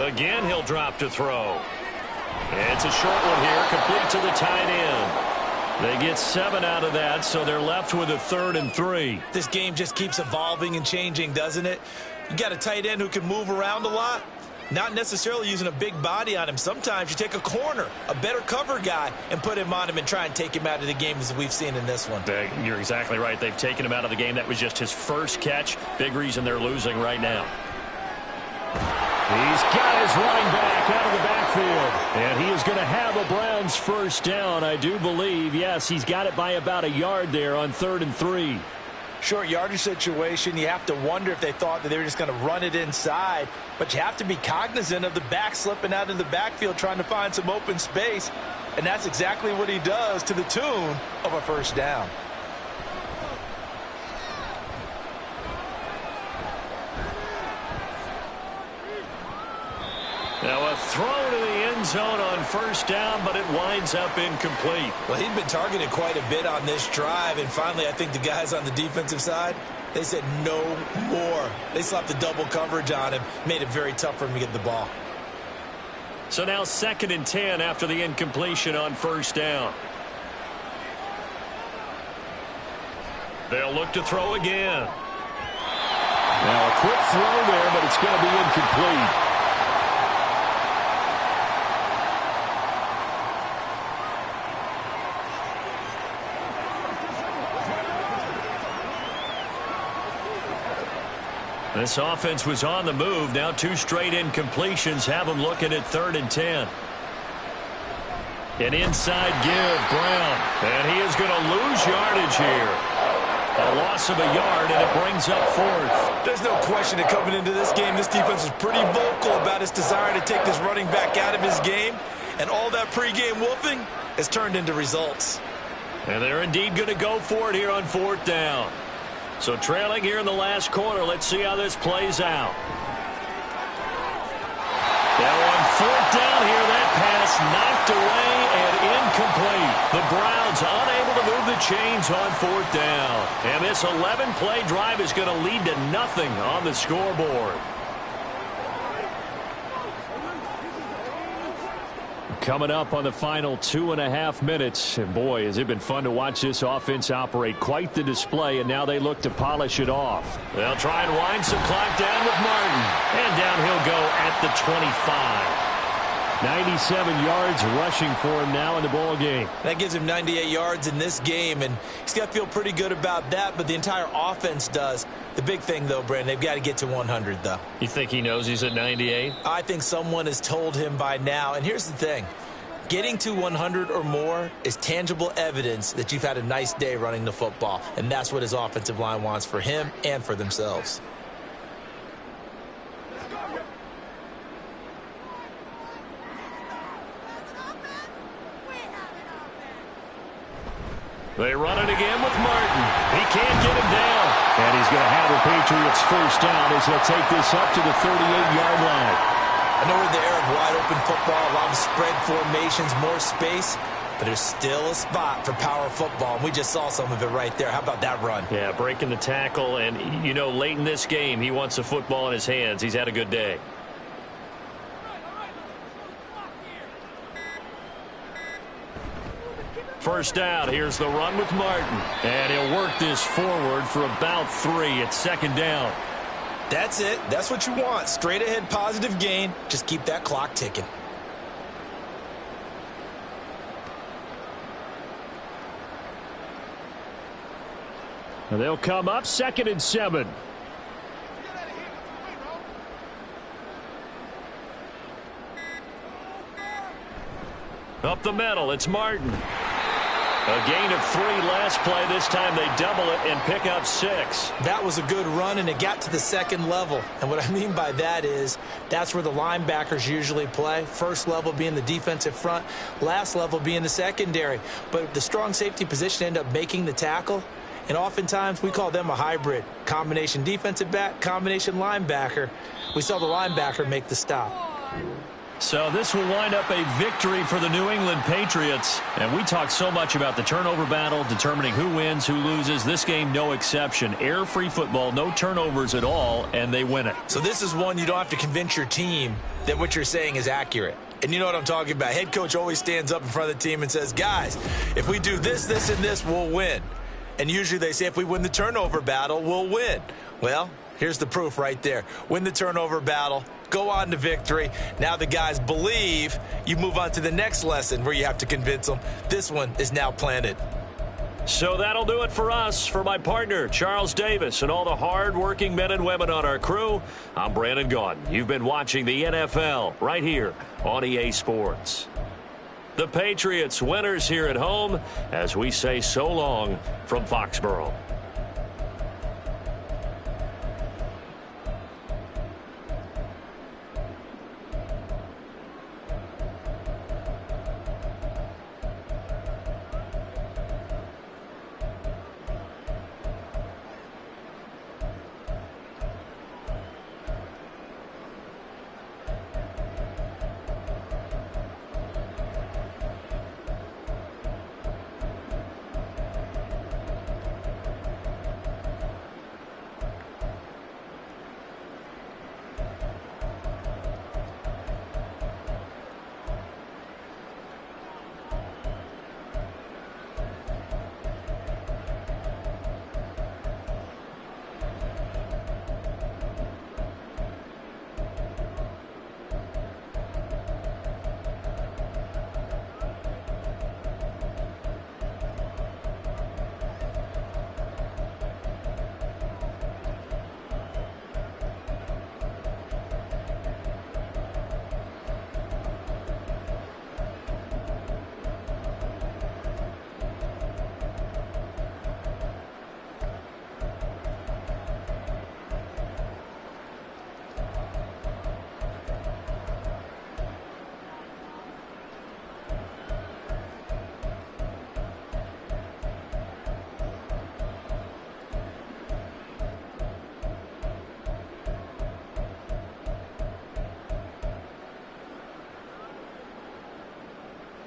Again, he'll drop to throw. It's a short one here, complete to the tight end. They get 7 out of that, so they're left with a 3rd and 3. This game just keeps evolving and changing, doesn't it? You got a tight end who can move around a lot. Not necessarily using a big body on him. Sometimes you take a corner, a better cover guy, and put him on him and try and take him out of the game as we've seen in this one. You're exactly right. They've taken him out of the game. That was just his first catch. Big reason they're losing right now. He's got his running back out of the backfield. And he is going to have a Browns first down, I do believe. Yes, he's got it by about a yard there on 3rd and 3. Short yardage situation, you have to wonder if they thought that they were just going to run it inside. But you have to be cognizant of the back slipping out of the backfield trying to find some open space. And that's exactly what he does to the tune of a first down. Now a throw to the end end zone on first down, but it winds up incomplete. Well, he'd been targeted quite a bit on this drive, and finally I think the guys on the defensive side, they said no more. They slapped the double coverage on him, made it very tough for him to get the ball. So now 2nd and 10 after the incompletion on first down. They'll look to throw again. Now a quick throw there, but it's going to be incomplete. This offense was on the move. Now 2 straight incompletions have them looking at 3rd and 10. An inside give, Brown. And he is going to lose yardage here. A loss of a yard, and it brings up 4th. There's no question that coming into this game, this defense is pretty vocal about its desire to take this running back out of his game. And all that pregame wolfing has turned into results. And they're indeed going to go for it here on 4th down. So trailing here in the last quarter, let's see how this plays out. Now on 4th down here, that pass knocked away and incomplete. The Browns unable to move the chains on 4th down. And this 11-play drive is going to lead to nothing on the scoreboard. Coming up on the final 2.5 minutes. And boy, has it been fun to watch this offense operate. Quite the display, and now they look to polish it off. They'll try and wind some clock down with Martin. And down he'll go at the 25. 97 yards rushing for him now in the ball game. That gives him 98 yards in this game, and he's got to feel pretty good about that, but the entire offense does. The big thing, though, Brandon, they've got to get to 100, though. You think he knows he's at 98? I think someone has told him by now, and here's the thing. Getting to 100 or more is tangible evidence that you've had a nice day running the football, and that's what his offensive line wants for him and for themselves. They run it again with Martin. He can't get him down. And he's going to have the Patriots first down as they'll take this up to the 38-yard line. I know we're in the era of wide-open football, a lot of spread formations, more space, but there's still a spot for power football, and we just saw some of it right there. How about that run? Yeah, breaking the tackle, and, you know, late in this game, he wants the football in his hands. He's had a good day. First down, here's the run with Martin. And he'll work this forward for about 3 at 2nd down. That's it. That's what you want. Straight ahead positive gain. Just keep that clock ticking. And they'll come up 2nd and 7. Up the middle, it's Martin. A gain of 3 last play. This time they double it and pick up 6. That was a good run, and it got to the 2nd level. And what I mean by that is that's where the linebackers usually play. First level being the defensive front, last level being the secondary. But the strong safety position ended up making the tackle. And oftentimes we call them a hybrid. Combination defensive back, combination linebacker. We saw the linebacker make the stop. So this will wind up a victory for the New England Patriots. And we talk so much about the turnover battle, determining who wins, who loses. This game, no exception. Error-free football, no turnovers at all, and they win it. So this is one you don't have to convince your team that what you're saying is accurate. And you know what I'm talking about. Head coach always stands up in front of the team and says, guys, if we do this, this, and this, we'll win. And usually they say if we win the turnover battle, we'll win. Well, here's the proof right there. Win the turnover battle. Go on to victory. Now the guys believe. You move on to the next lesson where you have to convince them. This one is now planted. So that'll do it for us. For my partner, Charles Davis, and all the hard-working men and women on our crew, I'm Brandon Gaudin. You've been watching the NFL right here on EA Sports. The Patriots winners here at home as we say so long from Foxborough.